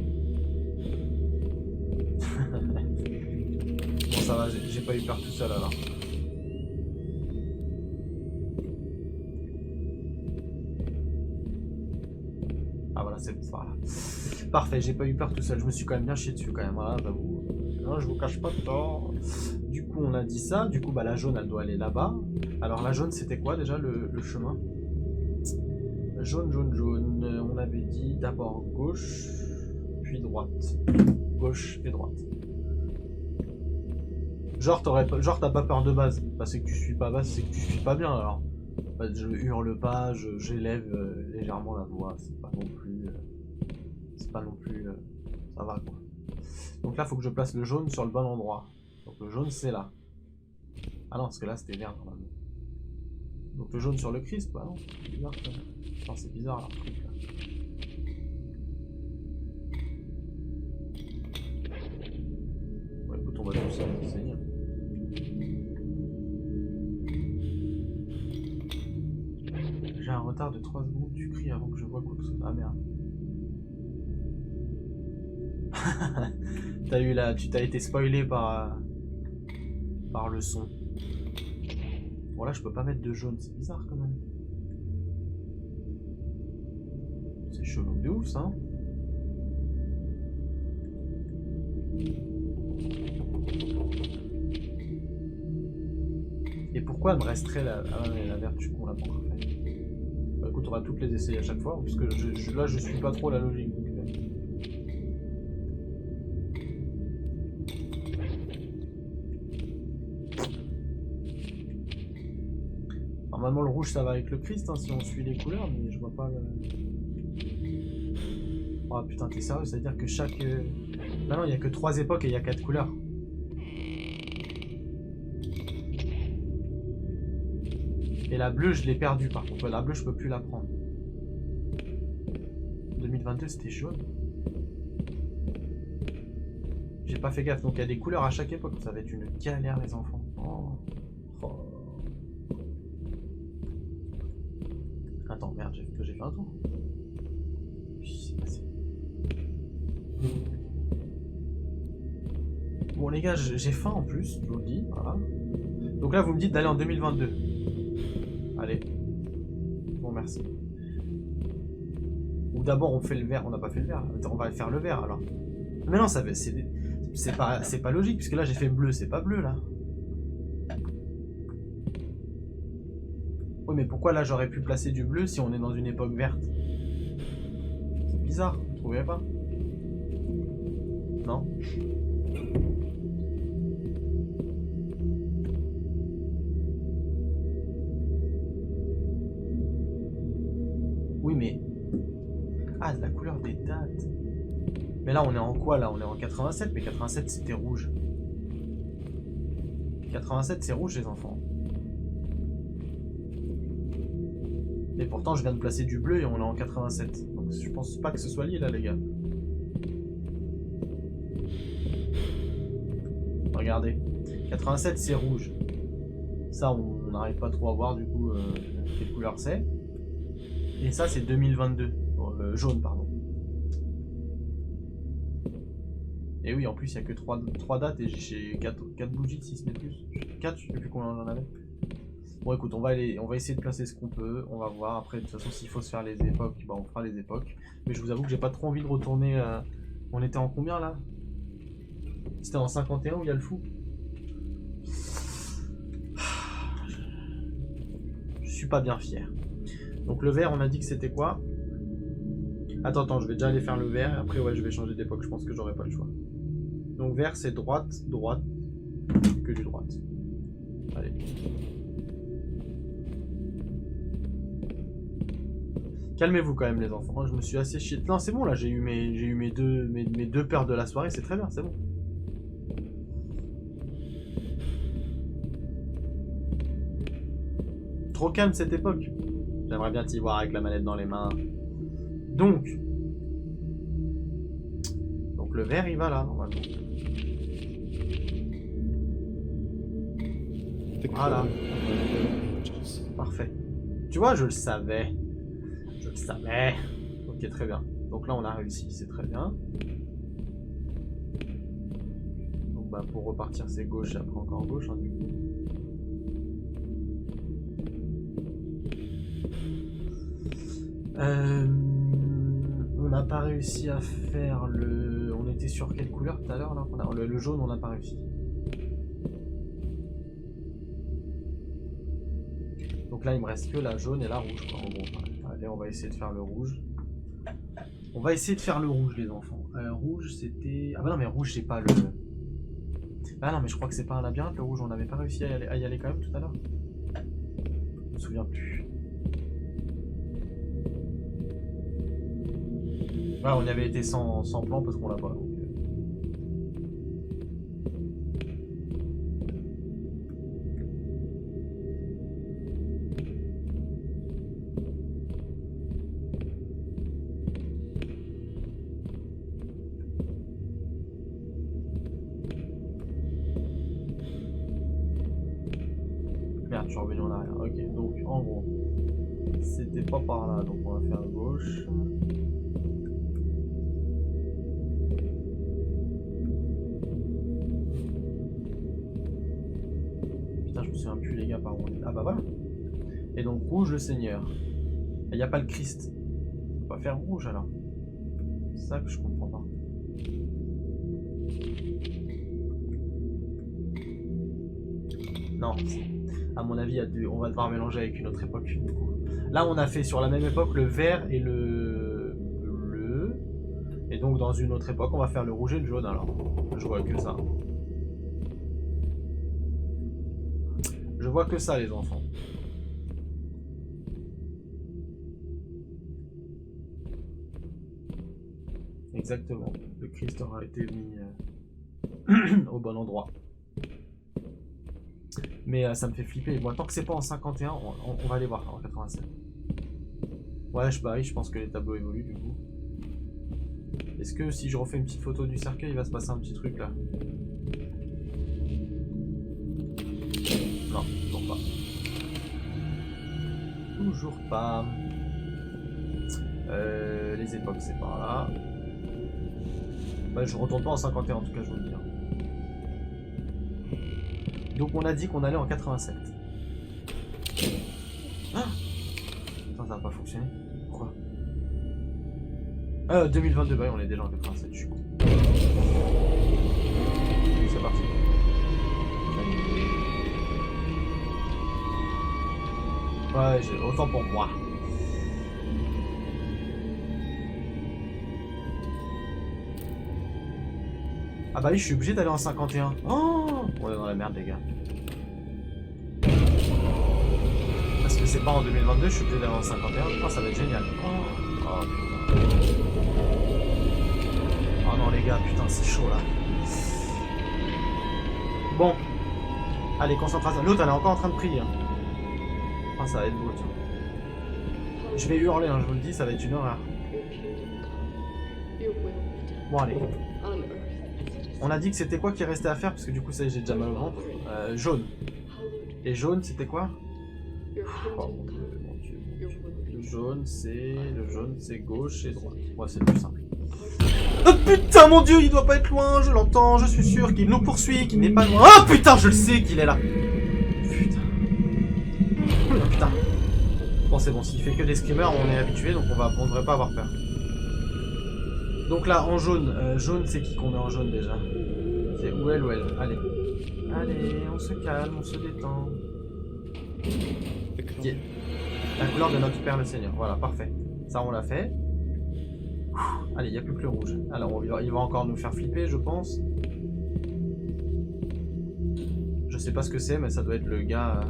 Bon ça va, j'ai pas eu peur tout seul alors. Voilà. Parfait, j'ai pas eu peur tout seul, je me suis quand même bien chié dessus quand même, voilà, j'avoue. Non, je vous cache pas de tort. Du coup on a dit ça, du coup bah la jaune elle doit aller là-bas. Alors la jaune c'était quoi déjà le chemin? Jaune, on avait dit d'abord gauche, puis droite. Gauche et droite. Genre t'as pas peur de base, bah, c'est que tu suis pas base, c'est que tu suis pas bien alors. Bah, je hurle pas, j'élève légèrement la voix, c'est pas non plus... ça va quoi. Donc là, faut que je place le jaune sur le bon endroit. Donc le jaune, c'est là. Ah non, parce que là, c'était vert normalement. Donc le jaune sur le Christ, bah non, c'est bizarre quand même. Non, c'est bizarre leur truc là. Bon, écoute, on va tous essayer. J'ai un retard de 3 secondes, tu cries avant que je vois quoi que ce soit. Ah merde. Tu t'as été spoilé par le son. Bon là je peux pas mettre de jaune, c'est bizarre quand même. C'est chelou de ouf ça. Et pourquoi elle me resterait la verte, du coup on l'a pas encore fait. Bah écoute, on va toutes les essayer à chaque fois, parce que là je suis pas trop la logique. Donc, normalement le rouge ça va avec le Christ hein, si on suit les couleurs, mais je vois pas le... Oh putain t'es sérieux, ça veut dire que chaque... Non il y a que 3 époques et il y a 4 couleurs. Et la bleue je l'ai perdue par contre, la bleue je peux plus la prendre. 2022 c'était jaune. J'ai pas fait gaffe, donc il y a des couleurs à chaque époque, ça va être une galère les enfants. Oh. Attends, merde, j'ai fait un tour. Oui, c'est passé. Bon les gars, j'ai faim en plus, je vous le dis, voilà. Donc là vous me dites d'aller en 2022. Allez. Bon merci. Ou d'abord on fait le vert, on n'a pas fait le vert, on va faire le vert alors. Mais non, c'est pas logique, puisque là j'ai fait bleu, c'est pas bleu là. Oui, mais pourquoi là j'aurais pu placer du bleu si on est dans une époque verte? C'est bizarre, vous trouvez pas? Non? Oui, mais... Ah, de la couleur des dates. Mais là on est en quoi là? On est en 87, mais 87 c'était rouge. 87 c'est rouge les enfants. Et pourtant je viens de placer du bleu et on est en 87. Donc je pense pas que ce soit lié là les gars. Regardez. 87 c'est rouge. Ça on n'arrive pas trop à voir du coup quelle couleur c'est. Et ça c'est 2022. Jaune pardon. Et oui en plus il n'y a que 3 dates et j'ai 4 bougies si ce n'est plus. 4 je sais plus combien j'en avais. Bon écoute, on va essayer de placer ce qu'on peut, on va voir, après de toute façon s'il faut se faire les époques, bah, on fera les époques. Mais je vous avoue que j'ai pas trop envie de retourner, on était en combien là? C'était en 51 où il y a le fou? Je suis pas bien fier. Donc le vert on a dit que c'était quoi? Attends, je vais déjà aller faire le vert et après ouais je vais changer d'époque, je pense que j'aurai pas le choix. Donc vert c'est droite, que du droite. Allez. Calmez-vous quand même les enfants, je me suis assez chié. Non c'est bon là, j'ai eu mes deux paires de la soirée, c'est très bien, c'est bon. trop calme cette époque. J'aimerais bien t'y voir avec la manette dans les mains. Donc le vert il va là normalement. Voilà. Parfait. Tu vois, je le savais. Je le savais. Ok, très bien. Donc là on a réussi, c'est très bien. Donc bah pour repartir c'est gauche et après encore gauche hein, du coup. On n'a pas réussi à faire le... On était sur quelle couleur tout à l'heure là? Le jaune on n'a pas réussi. Donc là il me reste que la jaune et la rouge quoi, en gros. Allez, on va essayer de faire le rouge. On va essayer de faire le rouge les enfants. Rouge c'était... Ah bah non mais rouge j'ai pas le... Ah non mais je crois que c'est pas un labyrinthe le rouge, on n'avait pas réussi à y aller quand même tout à l'heure. Je me souviens plus. Ouais, on y avait été sans plan parce qu'on l'a pas. Donc... Merde, je suis revenu en arrière. Ok, donc en gros, c'était pas par là, donc on va faire à gauche. Je me souviens plus les gars par où on est. Ah bah voilà. Et donc rouge le Seigneur. Il n'y a pas le Christ. On va faire rouge alors. C'est ça que je comprends pas. Non. À mon avis, on va devoir mélanger avec une autre époque. Là on a fait sur la même époque le vert et le bleu. Et donc dans une autre époque on va faire le rouge et le jaune alors. Je vois que ça. Je vois que ça les enfants. Exactement. Le Christ aura été mis au bon endroit. Mais ça me fait flipper. Moi, tant que c'est pas en 51, on va aller voir en 87. Ouais, je pense que les tableaux évoluent du coup. Est-ce que si je refais une petite photo du cercueil, il va se passer un petit truc là? Non, toujours pas. Toujours pas. Les époques, c'est par là. Bah, je retourne pas en 51 en tout cas, je vous le dis. Donc on a dit qu'on allait en 87. Ah ça n'a pas fonctionné. Pourquoi 2022, bah on est déjà en 87, je suis con. C'est parti. Ouais, autant pour moi. Ah bah oui, je suis obligé d'aller en 51. Oh, on est dans la merde les gars. Parce que c'est pas en 2022, je suis obligé d'aller en 51. Oh, ça va être génial. Oh putain. Oh non les gars, putain, c'est chaud là. Bon. Allez, concentration. L'autre, elle est encore en train de prier. Ah, ça va être beau, tiens. Je vais hurler, hein, je vous le dis, ça va être une horreur. Bon, allez. On a dit que c'était quoi qui restait à faire, parce que du coup, ça j'ai déjà mal au ventre. Jaune. Et jaune, c'était quoi? Oh mon dieu, mon dieu, mon dieu. Le jaune, c'est gauche et droite. Ouais, c'est plus simple. Oh putain, mon dieu, il doit pas être loin, je l'entends, je suis sûr qu'il nous poursuit, qu'il n'est pas loin. Oh putain, je le sais qu'il est là. Putain. Oh, putain. Bon, c'est bon, s'il fait que des screamers, on est habitué, donc on devrait pas avoir peur. Donc là, en jaune, jaune, c'est qui qu'on met en jaune déjà? C'est où elle, allez. Allez, on se calme, on se détend. Yeah. La couleur de notre Père le Seigneur, voilà, parfait. Ça, on l'a fait. Allez, il n'y a plus que le rouge. Alors, il va encore nous faire flipper, je pense. Je sais pas ce que c'est, mais ça doit être le gars...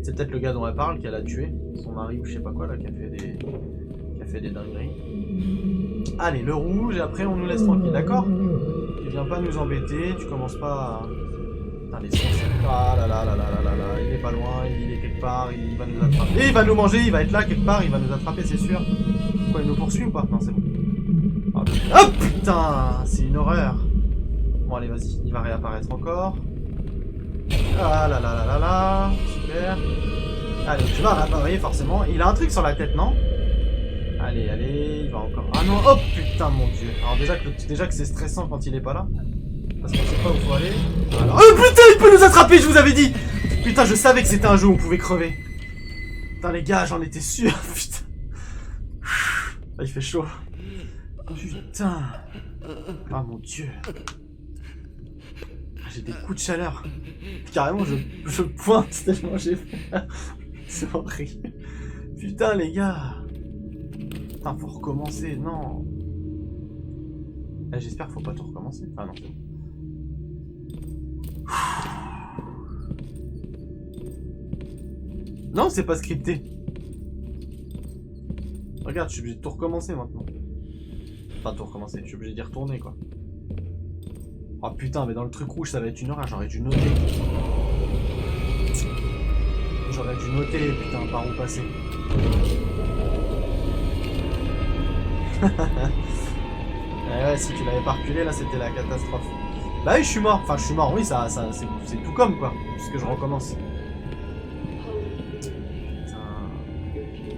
C'est peut-être le gars dont elle parle, qu'elle a tué. Son mari ou je sais pas quoi, là, qui a fait des dingueries. Allez, le rouge, et après on nous laisse tranquille, d'accord? Tu viens pas nous embêter, tu commences pas à... Putain, les sons, ah là là là là là là là, il est pas loin, il est quelque part, il va nous attraper. Et il va nous manger, il va être là quelque part, il va nous attraper, c'est sûr. Quoi, il nous poursuit ou pas? Non, c'est bon. Oh putain, c'est une horreur. Bon, allez, vas-y, il va réapparaître encore. Ah là là là là là, super. Allez, tu vas réapparaître forcément. Il a un truc sur la tête, non? Allez, allez, il va encore. Ah non, oh putain, mon dieu. Alors déjà que c'est stressant quand il est pas là. Parce qu'on sait pas où faut aller. Alors... Oh putain, il peut nous attraper, je vous avais dit. Putain, je savais que c'était un jeu où on pouvait crever. Putain, les gars, j'en étais sûr. Putain. Ah, il fait chaud. Putain. Ah mon dieu. J'ai des coups de chaleur. Carrément, je pointe tellement j'ai peur. C'est horrible. Putain, les gars. Putain, faut recommencer. Non. Eh, j'espère qu'il faut pas tout recommencer. Ah non, c'est bon. Non, c'est pas scripté. Regarde, je suis obligé de tout recommencer maintenant. Enfin, tout recommencer. Je suis obligé d'y retourner, quoi. Oh putain, mais dans le truc rouge, ça va être une horreur. J'aurais dû noter. J'aurais dû noter, putain, par où passer. Ouais, si tu l'avais pas reculé, là, c'était la catastrophe. Bah oui, je suis mort. Enfin, je suis mort, oui, ça c'est tout comme, quoi. Puisque je recommence.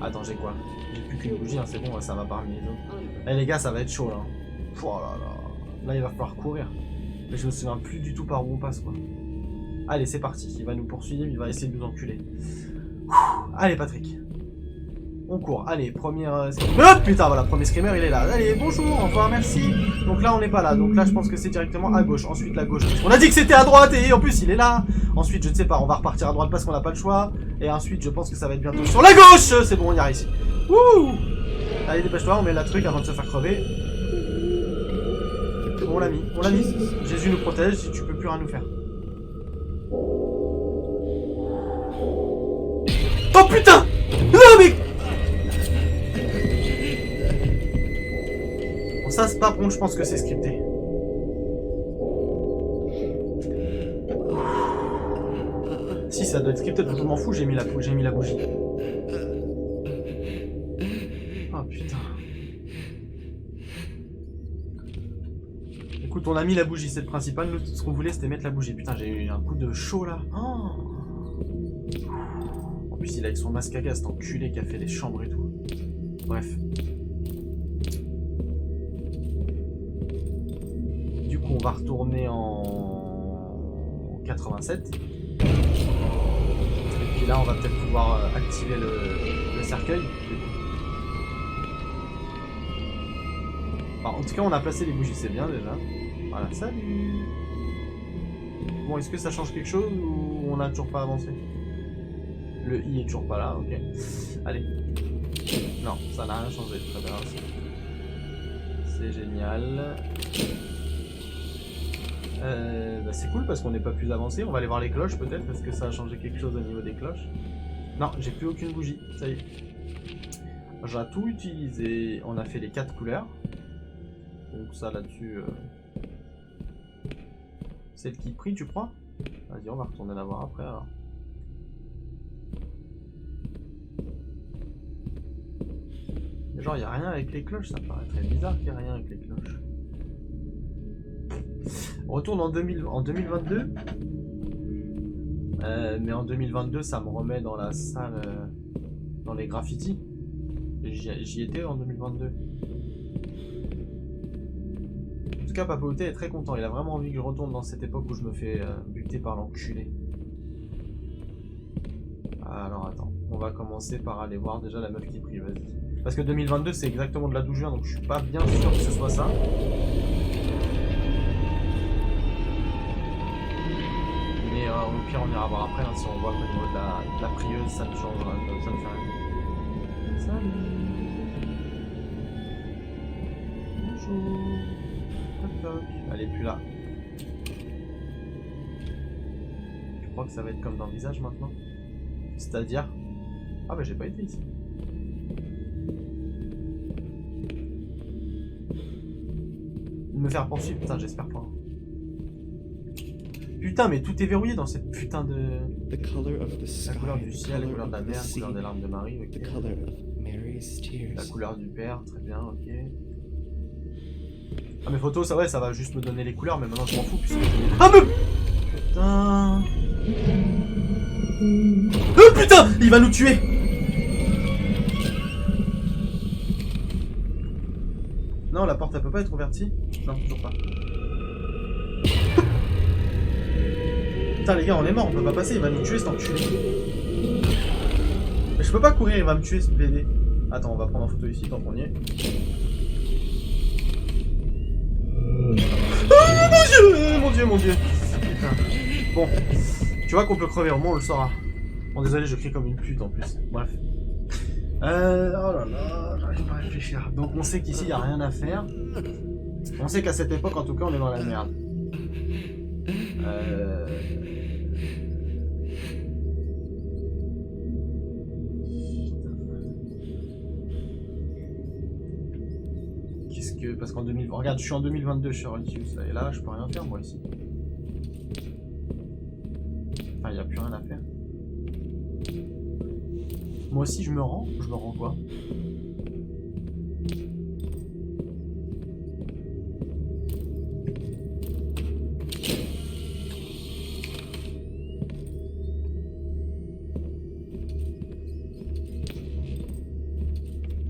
Attends, j'ai quoi? J'ai plus qu'une bougie, hein, c'est bon, ça va parmi les autres. Eh les gars, ça va être chaud là. Oh là là. Là, il va falloir courir. Mais je me souviens plus du tout par où on passe, quoi. Allez, c'est parti. Il va nous poursuivre, il va essayer de nous enculer. Allez, Patrick. On court. Allez, première... Oh putain, voilà, premier screamer, il est là. Allez, bonjour, au revoir, merci. Donc là, on n'est pas là. Donc là, je pense que c'est directement à gauche. Ensuite, la gauche. On a dit que c'était à droite et en plus, il est là. Ensuite, je ne sais pas, on va repartir à droite parce qu'on n'a pas le choix. Et ensuite, je pense que ça va être bientôt sur la gauche. C'est bon, on y a réussi. Wouh! Allez, dépêche-toi, on met la truc avant de se faire crever. On l'a mis, on l'a mis. Jésus nous protège, si tu peux plus rien nous faire. Oh putain! Non mais... Bon, ça, c'est pas bon, je pense que c'est scripté. Si, ça doit être scripté, je m'en fous, j'ai mis la bougie. Oh putain. Écoute, on a mis la bougie, c'est le principal. Nous, ce qu'on voulait, c'était mettre la bougie. Putain, j'ai eu un coup de chaud là. Oh. En plus, il a avec son masque à gaz, cet enculé qui a fait les chambres et tout. Bref. Du coup, on va retourner en 87. Et puis là, on va peut-être pouvoir activer le cercueil. Enfin, en tout cas, on a placé les bougies, c'est bien déjà. Voilà, salut. Bon, est-ce que ça change quelque chose ou on n'a toujours pas avancé? Le I est toujours pas là, ok. Allez. Non, ça n'a rien changé, très bien. C'est génial. Bah c'est cool parce qu'on n'est pas plus avancé. On va aller voir les cloches peut-être parce que ça a changé quelque chose au niveau des cloches. Non, j'ai plus aucune bougie, ça y est. J'ai tout utilisé. On a fait les 4 couleurs. Donc ça là-dessus... Celle qui prie, tu crois? Vas-y, on va retourner la voir après alors. Mais genre, il n'y a rien avec les cloches, ça me paraît très bizarre qu'il n'y ait rien avec les cloches. On retourne en 2022. Mais en 2022, ça me remet dans la salle, dans les graffitis. J'y étais en 2022. En tout cas, Papauté est très content. Il a vraiment envie que je retourne dans cette époque où je me fais buter par l'enculé. Alors attends, on va commencer par aller voir déjà la meuf qui prie, vas-y. Parce que 2022 c'est exactement de là d'où je viens, donc je suis pas bien sûr que ce soit ça. Mais au pire on ira voir après, hein, si on voit qu'au niveau de la prieuse ça ne change rien, ça ne fait rien. Salut. Bonjour. Elle est plus là. Je crois que ça va être comme dans le visage maintenant. C'est-à-dire... Ah bah j'ai pas été ici. Me faire poursuivre, putain j'espère pas. Putain, mais tout est verrouillé dans cette putain de... The color of the sky, La couleur du ciel, la the couleur de la color mer, of la the couleur sea, des larmes de Marie, ok. the color of Mary's La tears. couleur du père, très bien, ok. Ah, mes photos, ça, ouais, ça va juste me donner les couleurs, mais maintenant je m'en fous puisque... Ah, mais... Putain... Oh putain, il va nous tuer. Non, la porte elle peut pas être ouverte, si? Non, toujours pas. Putain les gars, on est mort, on peut pas passer, il va nous tuer cet enculé. Mais je peux pas courir, il va me tuer ce BD. Attends, on va prendre en photo ici tant qu'on y est. Oh mon dieu, mon dieu. Putain. Bon, tu vois qu'on peut crever, au moins on le saura. Bon désolé, je crie comme une pute en plus. Bref. Oh là là, j'arrive pas à réfléchir. Donc on sait qu'ici il n'y a rien à faire. On sait qu'à cette époque en tout cas on est dans la merde. Qu'est-ce que... Parce qu'en 2000... Regarde, je suis en 2022 chez Religious, et là je peux rien faire moi ici. Enfin, il n'y a plus rien à faire. Moi aussi je me rends quoi?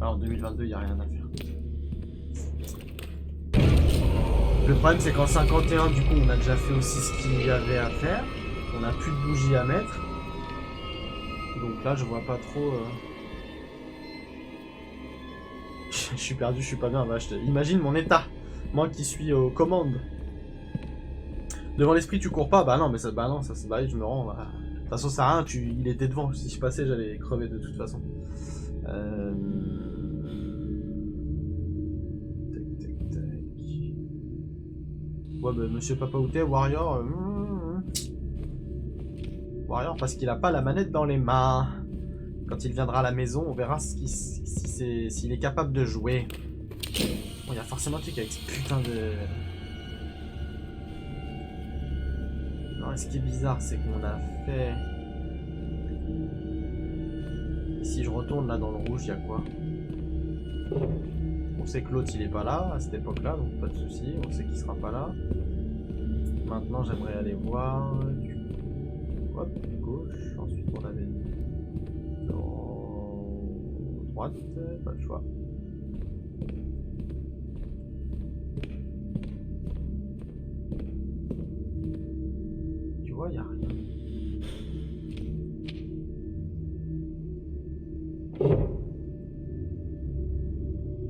Alors en 2022 il n'y a rien à faire. Le problème c'est qu'en 51 du coup on a déjà fait aussi ce qu'il y avait à faire. On n'a plus de bougies à mettre. Donc là je vois pas trop... Je suis perdu, je suis pas bien, vache. Imagine mon état. Moi qui suis aux commandes. Devant l'esprit tu cours pas, bah non mais ça, bah non, ça se bah, je me rends. Bah. De toute façon ça sert à rien, il était devant, si je passais j'allais crever de toute façon. Tac tac tac. Ouais bah monsieur Papa Outé, Warrior. Warrior parce qu'il a pas la manette dans les mains. Quand il viendra à la maison, on verra s'il est capable de jouer. Bon, il y a forcément un truc avec ce putain de... Non, ce qui est bizarre, c'est qu'on a fait... Si je retourne là dans le rouge, il y a quoi? On sait que l'autre il est pas là à cette époque-là, donc pas de souci. On sait qu'il sera pas là. Maintenant, j'aimerais aller voir... Hop, gauche, ensuite on avait droite, pas le choix. Tu vois, il n'y a rien.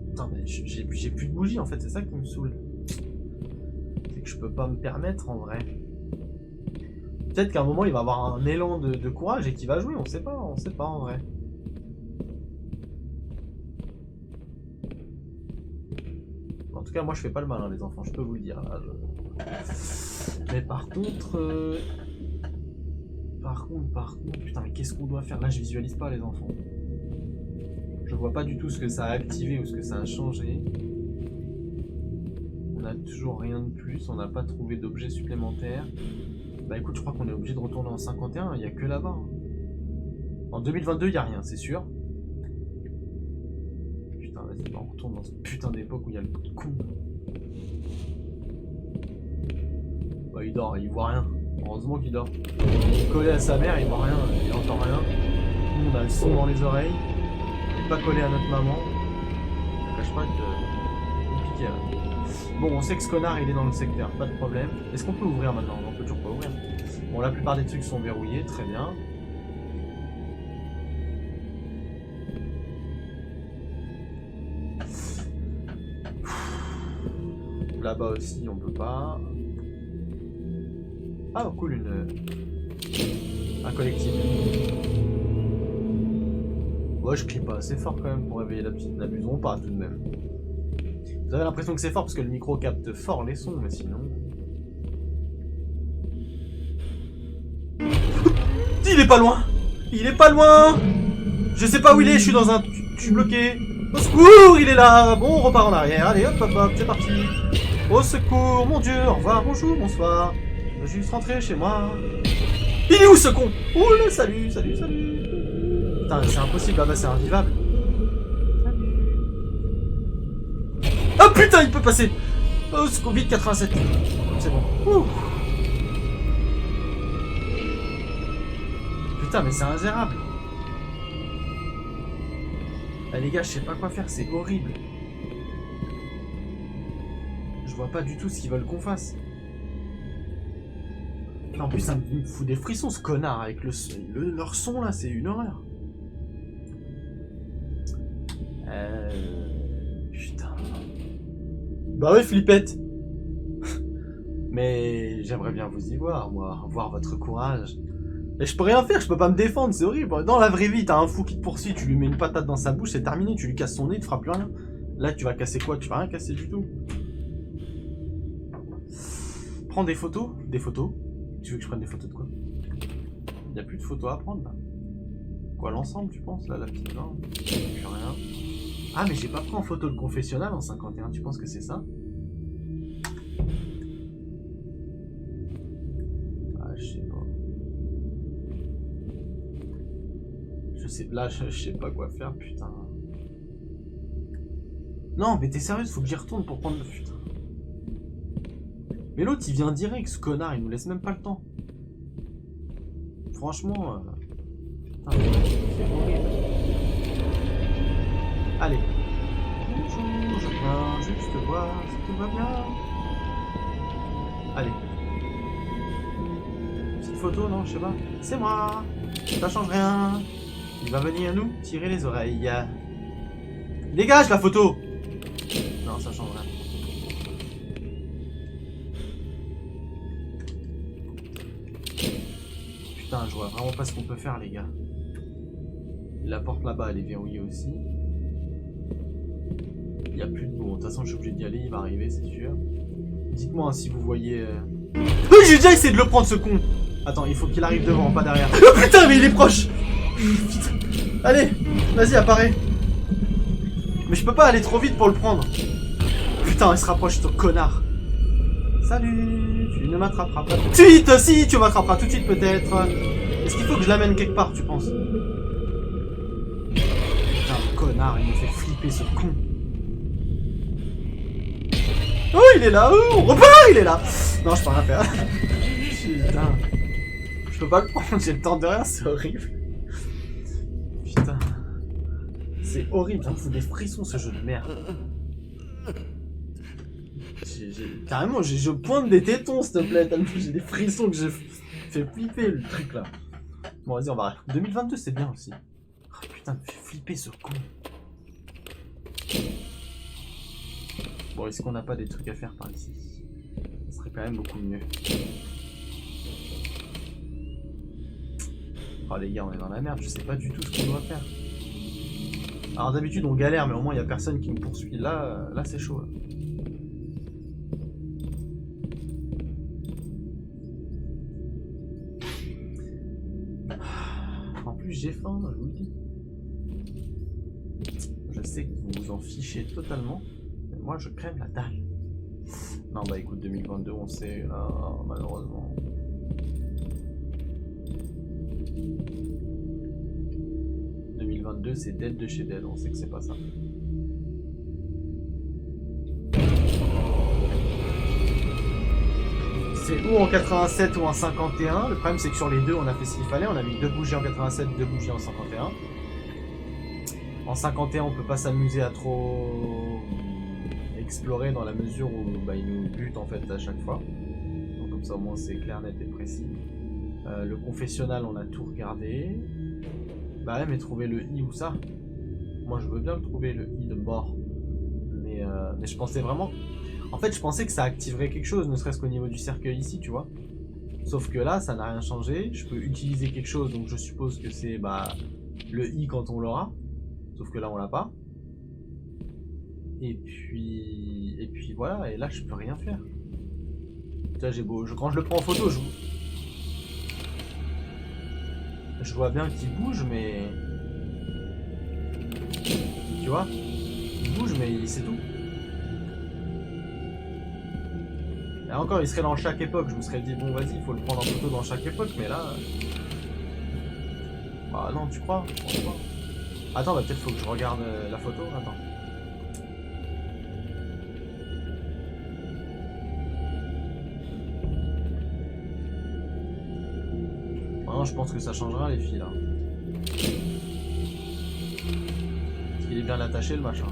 Putain, mais j'ai plus de bougies en fait, c'est ça qui me saoule. C'est que je peux pas me permettre en vrai. Peut-être qu'à un moment il va avoir un élan de courage et qu'il va jouer, on sait pas en vrai. En tout cas moi je fais pas le malin les enfants, je peux vous le dire. Là, mais par contre, putain mais qu'est-ce qu'on doit faire? Là je visualise pas les enfants. Je vois pas du tout ce que ça a activé ou ce que ça a changé. On a toujours rien de plus, on n'a pas trouvé d'objet supplémentaire. Bah écoute, je crois qu'on est obligé de retourner en 51, il n'y a que là-bas. En 2022, il n'y a rien, c'est sûr. Putain, vas-y, on retourne dans cette putain d'époque où il y a le con. Bah il dort, il voit rien. Heureusement qu'il dort. Il est collé à sa mère, il voit rien, il entend rien. Nous, on a le son dans les oreilles. On n'est pas collé à notre maman. Ça cache pas que c'est compliqué là. Bon, on sait que ce connard il est dans le secteur, pas de problème. Est-ce qu'on peut ouvrir maintenant? On peut toujours pas ouvrir. Bon, la plupart des trucs sont verrouillés, très bien. Là-bas aussi, on peut pas. Ah, cool, un collectif. Ouais, je crie pas assez fort quand même pour réveiller la petite. N'abusons pas tout de même. Vous avez l'impression que c'est fort parce que le micro capte fort les sons, mais sinon... Il est pas loin! Il est pas loin! Je sais pas où il est, je suis dans un... Je suis bloqué. Au secours, il est là! Bon, on repart en arrière. Allez, hop, hop, hop, c'est parti. Au secours, mon dieu, au revoir, bonjour, bonsoir. Je suis juste rentré chez moi. Il est où ce con? Oh là, salut. Putain, c'est impossible, là-bas c'est invivable. Salut. Ah putain, il peut passer. Oh, c'est Covid 87. C'est bon. Ouh. Putain, mais c'est ingérable. Ah, les gars, je sais pas quoi faire, c'est horrible. Je vois pas du tout ce qu'ils veulent qu'on fasse. En plus, ça me fout des frissons, ce connard, avec leur son, là, c'est une horreur. Putain. Bah ouais, flippette. Mais j'aimerais bien vous y voir, moi, voir votre courage. Et je peux rien faire, je peux pas me défendre, c'est horrible. Dans la vraie vie, t'as un fou qui te poursuit, tu lui mets une patate dans sa bouche, c'est terminé, tu lui casses son nez, il te fera plus rien. Là, tu vas casser quoi? Tu vas rien casser du tout. Prends des photos. Des photos. Tu veux que je prenne des photos de quoi? Il y a plus de photos à prendre, là. Quoi, l'ensemble, tu penses? Là, la petite main. Plus rien. Ah, mais j'ai pas pris en photo le confessionnal en 51, tu penses que c'est ça? Ah, je sais pas. Là, je sais pas quoi faire, putain. Non, mais t'es sérieuse, faut que j'y retourne pour prendre le putain. Mais l'autre, il vient direct, ce connard, il nous laisse même pas le temps. Franchement... Putain, c'est horrible. Allez. Bonjour, je viens juste voir si tout va bien. Allez. Petite photo, non, je sais pas. C'est moi. Ça change rien. Il va venir nous tirer les oreilles. Dégage la photo. Non, ça change rien. Putain, je vois vraiment pas ce qu'on peut faire, les gars. La porte là-bas, elle est verrouillée aussi. Il n'y a plus de bon. De toute façon, je suis obligé d'y aller, il va arriver, c'est sûr. Dites-moi hein, si vous voyez... Oh, j'ai déjà essayé de le prendre, ce con. Attends, il faut qu'il arrive devant, pas derrière. Oh putain, mais il est proche. Putain. Allez, vas-y, apparaît. Mais je peux pas aller trop vite pour le prendre. Putain, il se rapproche, ce connard. Salut, tu ne m'attraperas pas tout de suite. Si, tu m'attraperas tout de suite, peut-être. Est-ce qu'il faut que je l'amène quelque part, tu penses? Putain, le connard, il me fait flipper, ce con. Oh, il est là. Oh, on repart, il est là. Non, je peux rien faire. Putain. Je peux pas le prendre, j'ai le temps de rien, c'est horrible. Putain. C'est horrible, ça me fout des frissons, ce jeu de merde. Carrément, je pointe des tétons, s'il te plaît. J'ai des frissons que j'ai fait flipper, le truc là. Bon, vas-y, on va arrêter. 2022, c'est bien aussi. Oh, putain, me fait flipper ce con. Bon, est-ce qu'on n'a pas des trucs à faire par ici? Ça serait quand même beaucoup mieux. Oh les gars, on est dans la merde, je sais pas du tout ce qu'on doit faire. Alors d'habitude on galère, mais au moins il y a personne qui me poursuit. Là c'est chaud. Là. En plus j'ai faim, je vous le dis. Je sais que vous vous en fichez totalement, mais moi je crève la dalle. Non bah écoute, 2022 on sait, malheureusement. C'est Dead de chez Dead, on sait que c'est pas ça. C'est ou en 87 ou en 51. Le problème c'est que sur les deux on a fait ce qu'il fallait. On a mis 2 bougies en 87, 2 bougies en 51. En 51 on peut pas s'amuser à trop explorer dans la mesure où bah, il nous bute en fait à chaque fois. Donc comme ça au moins c'est clair, net et précis. Le confessionnal on a tout regardé. Bah ouais, mais trouver le I ou ça. Moi je veux bien trouver le I de mort. Mais je pensais vraiment... En fait je pensais que ça activerait quelque chose, ne serait-ce qu'au niveau du cercueil ici, tu vois. Sauf que là ça n'a rien changé. Je peux utiliser quelque chose, donc je suppose que c'est bah, le I quand on l'aura. Sauf que là on l'a pas. Et puis voilà, et là je peux rien faire. Là j'ai beau... Quand je le prends en photo, je vois bien qu'il bouge, mais... Tu vois? Il bouge, mais c'est tout. Et encore, il serait dans chaque époque. Je me serais dit, bon, vas-y, il faut le prendre en photo dans chaque époque. Mais là... Ah non, tu crois? Je pense pas. Attends, bah, peut-être faut que je regarde la photo. Attends. Non, je pense que ça changera les filles là. Parce qu'il est bien attaché le machin.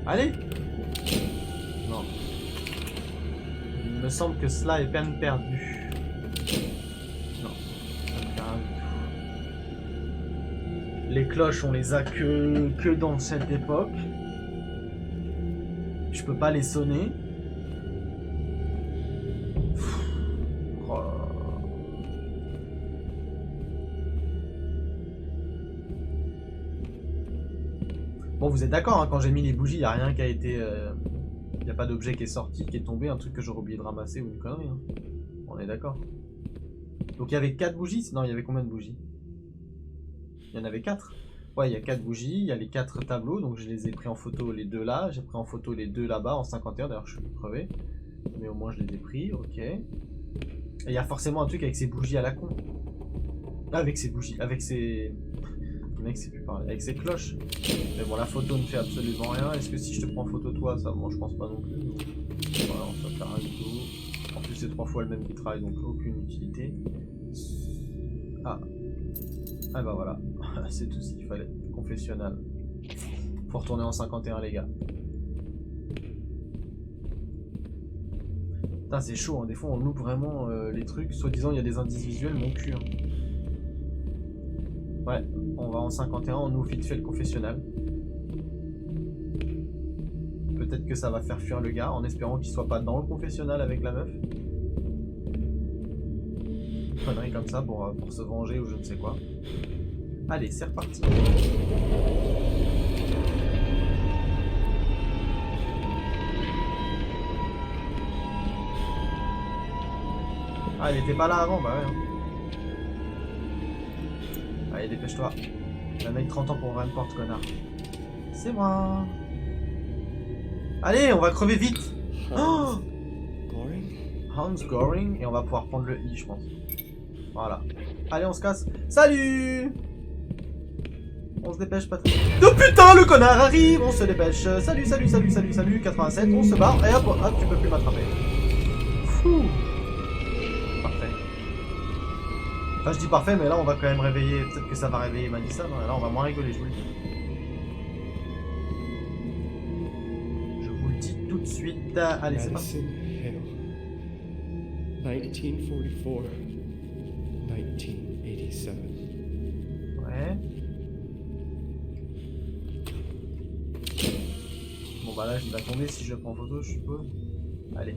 Allez! Non. Il me semble que cela est peine perdue. Non. Rien du tout. Les cloches, on les a que dans cette époque. Je peux pas les sonner. Oh là là. Bon, vous êtes d'accord, hein, quand j'ai mis les bougies, il n'y a rien qui a été... Il n'y a pas d'objet qui est sorti, qui est tombé, un truc que j'aurais oublié de ramasser ou une connerie. Hein. On est d'accord. Donc il y avait 4 bougies? Non, il y avait combien de bougies? Il y en avait 4. Ouais, il y a 4 bougies, il y a les 4 tableaux, donc je les ai pris en photo les 2 là, j'ai pris en photo les 2 là-bas en 51, d'ailleurs je suis crevé. Mais au moins je les ai pris, ok. Et il y a forcément un truc avec ces bougies à la con. Ah, avec ces bougies, avec ces... Le mec sait plus parler, avec ces cloches. Mais bon, la photo ne fait absolument rien. Est-ce que si je te prends photo toi, ça, bon, je pense pas non plus. Donc... Voilà, ça fait rien du tout. En plus, c'est 3 fois le même qui travaille, donc aucune utilité. Ah. Ah bah voilà, c'est tout ce qu'il fallait. Confessionnal. Faut retourner en 51 les gars. Putain c'est chaud, hein. Des fois on loupe vraiment les trucs. Soi-disant il y a des indices visuels, mon cul. Hein. Ouais, on va en 51, on ouvre vite fait le confessionnal. Peut-être que ça va faire fuir le gars en espérant qu'il soit pas dans le confessionnal avec la meuf. Connerie comme ça pour se venger ou je ne sais quoi. Allez, c'est reparti. Ah, il était pas là avant, bah ouais. Allez, dépêche-toi. Un mec 30 ans pour ouvrir une porte, connard. C'est moi. Allez, on va crever vite. Hans Goring? Hans Goring. Et on va pouvoir prendre le I, je pense. Voilà. Allez, on se casse. Salut. On se dépêche, Patrick. Oh putain, le connard arrive. On se dépêche. Salut, salut, salut, salut, salut. 87, on se barre. Et hop, hop, tu peux plus m'attraper. Fou. Parfait. Enfin, je dis parfait, mais là, on va quand même réveiller. Peut-être que ça va réveiller Madison. Là, on va moins rigoler, je vous le dis. Je vous le dis tout de suite. Allez, c'est parti. Madison Hill. 1944. 1987. Ouais. Bon bah là il va tomber si je le prends en photo je suppose. Allez.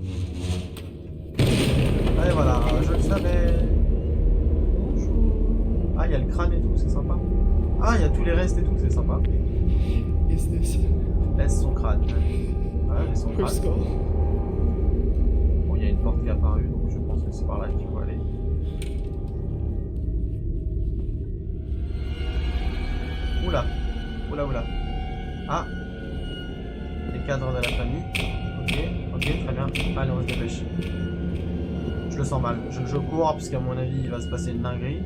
Allez voilà, je le savais. Bonjour. Ah il y a le crâne et tout, c'est sympa. Ah il y a tous les restes et tout, c'est sympa. Is this Laisse son crâne. Ouais, laisse son her crâne. skull? Bon il y a une porte qui est apparue donc je pense que c'est par là qu'il faut aller. Oula, oula, oula. Ah, les cadres de la famille. Ok, ok, très bien. Allez, on se dépêche. Je le sens mal. Je cours, parce qu'à mon avis, il va se passer une dinguerie.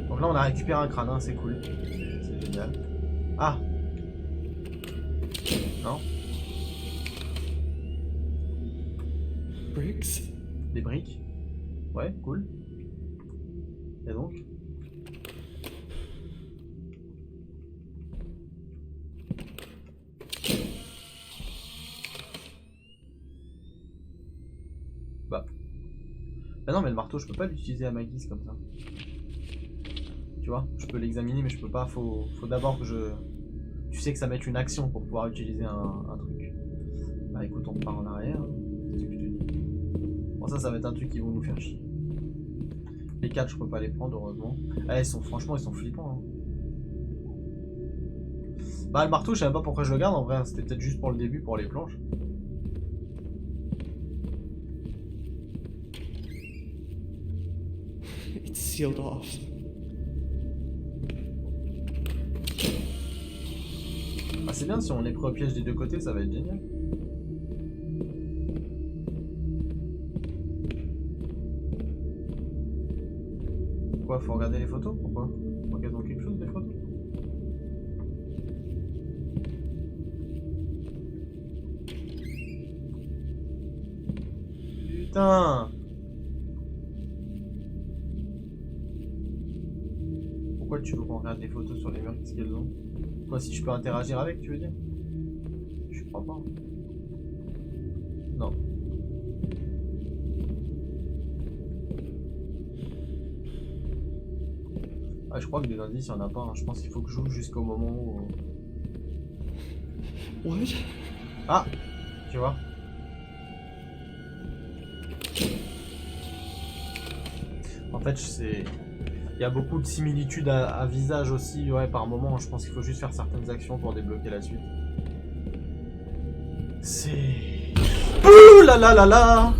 Donc là, on a récupéré un crâne, hein, c'est cool. C'est génial. Ah. Non. Bricks? Des briques. Ouais, cool. Et donc bah non mais le marteau je peux pas l'utiliser à ma guise comme ça. Tu vois, je peux l'examiner mais je peux pas, faut d'abord que je... Tu sais que ça mette une action pour pouvoir utiliser un truc. Bah écoute on part en arrière, hein. C'est ce que je te dis. Bon ça va être un truc qui vont nous faire chier. Les 4 je peux pas les prendre heureusement. Ah, franchement ils sont flippants. Hein. Bah le marteau je sais même pas pourquoi je le garde en vrai, c'était peut-être juste pour le début pour les planches. It's sealed off. Ah, c'est bien, si on est pris au piège des deux côtés, ça va être génial. Quoi, faut regarder les photos? Pourquoi? Regardons quelque chose des photos? Putain! Pourquoi tu veux qu'on regarde les photos sur les murs? Qu'est-ce qu'elles ont? Quoi, si je peux interagir avec, tu veux dire? Je crois pas. Non. Ah, je crois que des indices, il n'y en a pas. Hein. Je pense qu'il faut que je joue jusqu'au moment où... What? Ah! Tu vois? En fait, c'est... Il y a beaucoup de similitudes à visage aussi, ouais, par moment. Je pense qu'il faut juste faire certaines actions pour débloquer la suite. C'est... Ouh là là là là!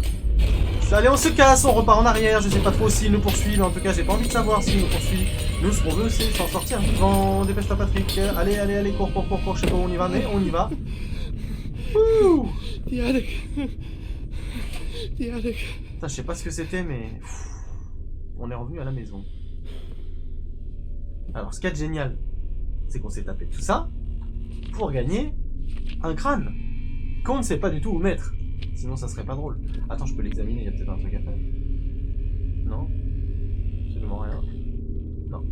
Allez, on se casse, on repart en arrière. Je sais pas trop s'il nous poursuit, mais en tout cas, j'ai pas envie de savoir s'il nous poursuit. Nous, ce qu'on veut, c'est s'en sortir vivant. Dépêche-toi, Patrick. Allez, allez, allez, cours, cours, cours, cours. Je sais pas où on y va, mais on y va. Ouh! The attic. The attic. Putain, je sais pas ce que c'était, mais... On est revenu à la maison. Alors, ce qui est génial, c'est qu'on s'est tapé tout ça pour gagner un crâne qu'on ne sait pas du tout où mettre. Sinon, ça serait pas drôle. Attends, je peux l'examiner, il y a peut-être un truc à faire. Non? Absolument rien. Non.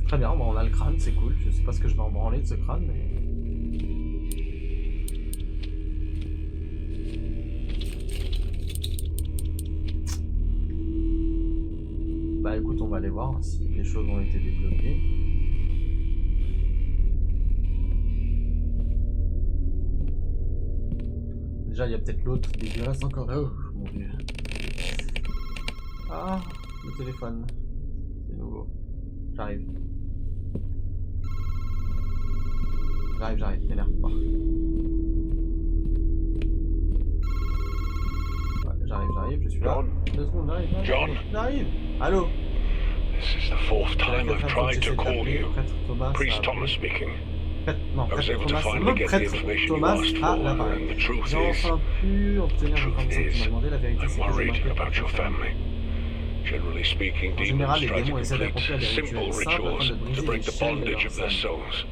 Très bien, bon, on a le crâne, c'est cool. Je sais pas ce que je vais en branler de ce crâne, mais... Bah écoute, on va aller voir si les choses ont été débloquées. Déjà, il y a peut-être l'autre, il reste encore là. Oh, mon dieu. Ah, le téléphone. C'est nouveau. J'arrive. J'arrive, t'énerve pas. Ouais, j'arrive, je suis là. 2 secondes, j'arrive. Allô? This is the fourth time I've tried to call you. Priest Thomas speaking. I was able to finally get the information you asked for, and the truth is, I'm worried about your family. Generally speaking, demons try to complete simple rituals to break the bondage of their souls.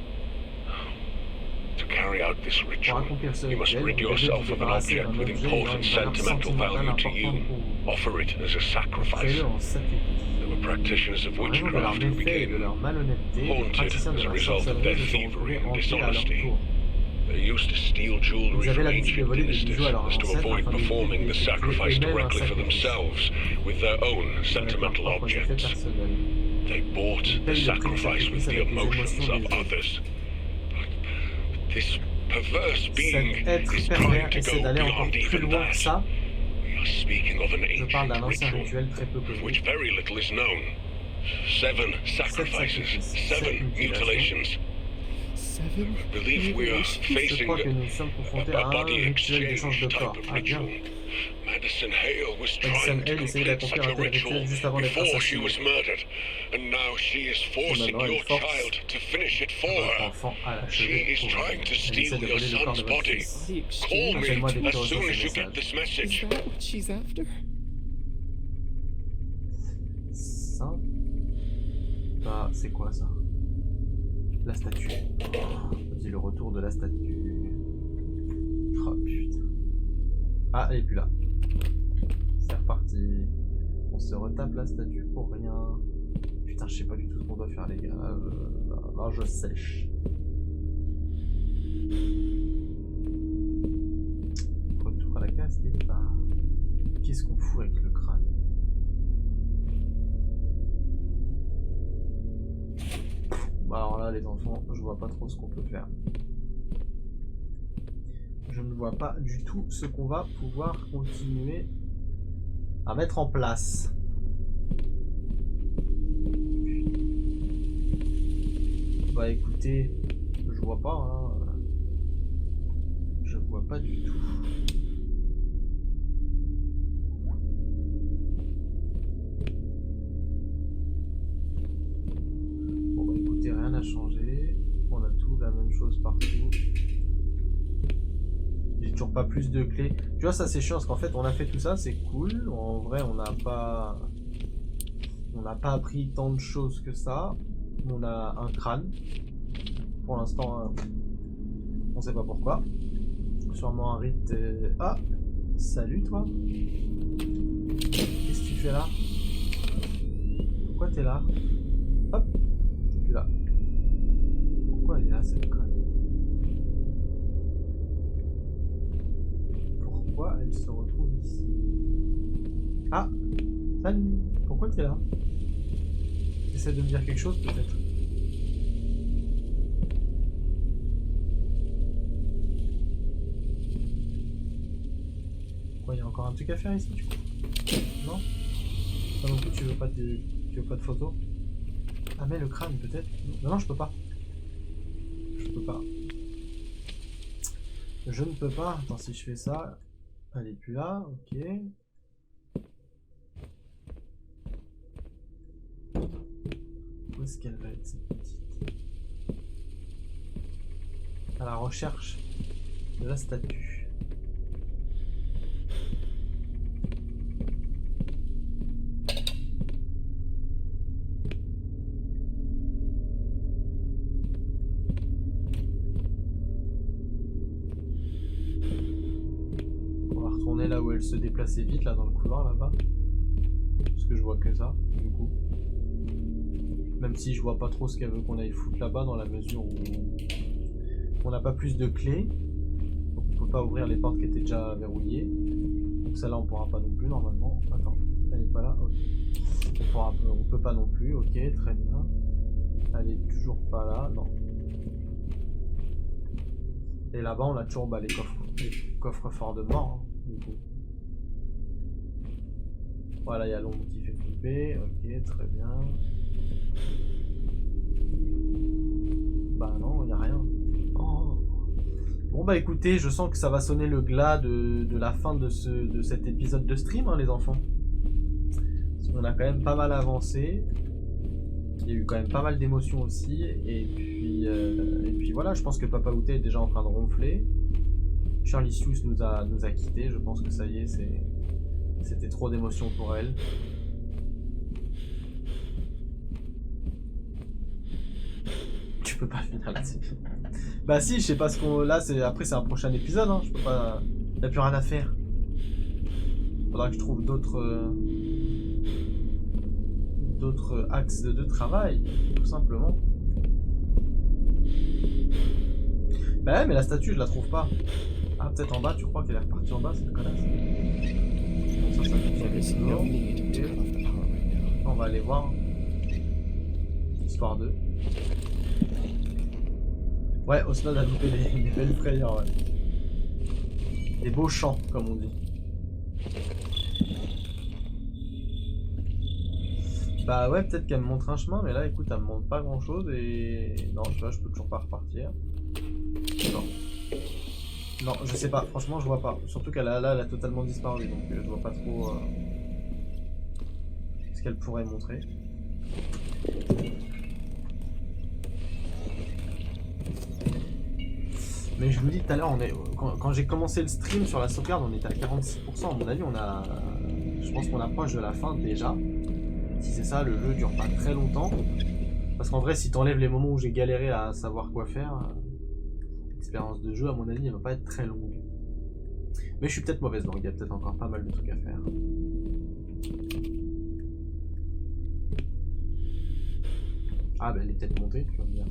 To carry out this ritual, you must rid yourself of an object with important sentimental value to you. Offer it as a sacrifice. There were practitioners of witchcraft who became haunted as a result of their thievery and dishonesty. They used to steal jewelry from ancient dynasties as to avoid performing the sacrifice directly for themselves with their own sentimental objects. They bought the sacrifice with the emotions of others. This perverse being is trying to go beyond even that. We are speaking of an ancient ritual of which very little is known. 7 sacrifices, 7 mutilations. I believe we are facing a body exchange type of ritual. Madison Hale was trying to complete such a ritual before she was murdered, and now she is forcing your child to finish it for her. She is trying to steal your son's body. Call me as soon as you get this message. Is that what she's after? Ça? Bah, c'est quoi ça? La statue. C'est le retour de la statue. Oh putain. Ah, elle est plus là. C'est reparti. On se retape la statue pour rien. Putain, je sais pas du tout ce qu'on doit faire, les gars. Là, je sèche. Retour à la case départ. Qu'est-ce qu'on fout avec le crâne? Bah alors là, les enfants, je vois pas trop ce qu'on peut faire. Je ne vois pas du tout ce qu'on va pouvoir continuer à mettre en place. Bah écoutez, je vois pas, hein. Je vois pas du tout. n'a changé. On a tout la même chose partout. J'ai toujours pas plus de clés. Tu vois, ça c'est chiant parce qu'en fait on a fait tout ça, c'est cool. En vrai, on n'a pas appris tant de choses que ça. On a un crâne. Pour l'instant, on sait pas pourquoi. Sûrement un rite. Ah, salut toi. Qu'est-ce que tu fais là? Pourquoi t'es là? Hop, t'es plus là. Pourquoi elle est là cette conne? Pourquoi elle se retrouve ici? Ah, salut. Pourquoi t'es là? T'essaies de me dire quelque chose peut-être? Quoi, il y a encore un truc à faire ici du coup? Non? Pas non plus, tu veux pas de photos? Ah mais le crâne peut-être? Non, non, je peux pas. Je peux pas. Je ne peux pas. Attends, si je fais ça, elle est plus là, ok. Où est-ce qu'elle va être cette petite? À la recherche de la statue. On va retourner là où elle se déplaçait vite, là dans le couloir là-bas. Parce que je vois que ça, du coup. Même si je vois pas trop ce qu'elle veut qu'on aille foutre là-bas, dans la mesure où on n'a pas plus de clés. Donc on peut pas ouvrir les portes qui étaient déjà verrouillées. Donc celle-là on pourra pas non plus normalement. Attends, elle n'est pas là, ok. On peut pas non plus, ok, très bien. Elle est toujours pas là, non. Et là-bas on a toujours les coffres forts de mort. Hein, du coup. Voilà, il y a l'ombre qui fait flipper, ok, très bien. Bah non, il n'y a rien. Oh. Bon bah écoutez, je sens que ça va sonner le glas de la fin de cet épisode de stream, hein, les enfants. Parce qu'on a quand même pas mal avancé. Il y a eu quand même pas mal d'émotions aussi. Et puis voilà, je pense que Papa Outé est déjà en train de ronfler. Charlie Seuss nous a quittés, je pense que ça y est, c'était trop d'émotions pour elle. Tu peux pas finir là-dessus. Bah si, je sais pas ce qu'on... Là, après c'est un prochain épisode, hein. Je peux pas... Y'a plus rien à faire. Faudra que je trouve d'autres axes de travail, tout simplement. Bah ouais, mais la statue, je la trouve pas. Ah, peut-être en bas, tu crois qu'elle est repartie en bas, cette connasse? Bon, ça on va aller voir. Histoire 2. Ouais, Osnod a loupé des belles frayeurs, ouais. Des beaux chants, comme on dit. Bah ouais, peut-être qu'elle me montre un chemin, mais là, écoute, elle me montre pas grand-chose et... Non, tu vois, je peux toujours pas repartir. Non. Non, je sais pas, franchement, je vois pas. Surtout qu'elle a totalement disparu, donc je vois pas trop ce qu'elle pourrait montrer. Mais je vous dis tout à l'heure, quand j'ai commencé le stream sur la sauvegarde, on était à 46%. À mon avis, je pense qu'on approche de la fin déjà. Si c'est ça, le jeu dure pas très longtemps. Parce qu'en vrai, si t'enlèves les moments où j'ai galéré à savoir quoi faire, l'expérience de jeu, à mon avis, elle va pas être très longue. Mais je suis peut-être mauvaise langue, il y a peut-être encore pas mal de trucs à faire. Ah bah elle est peut-être montée, tu vas me dire.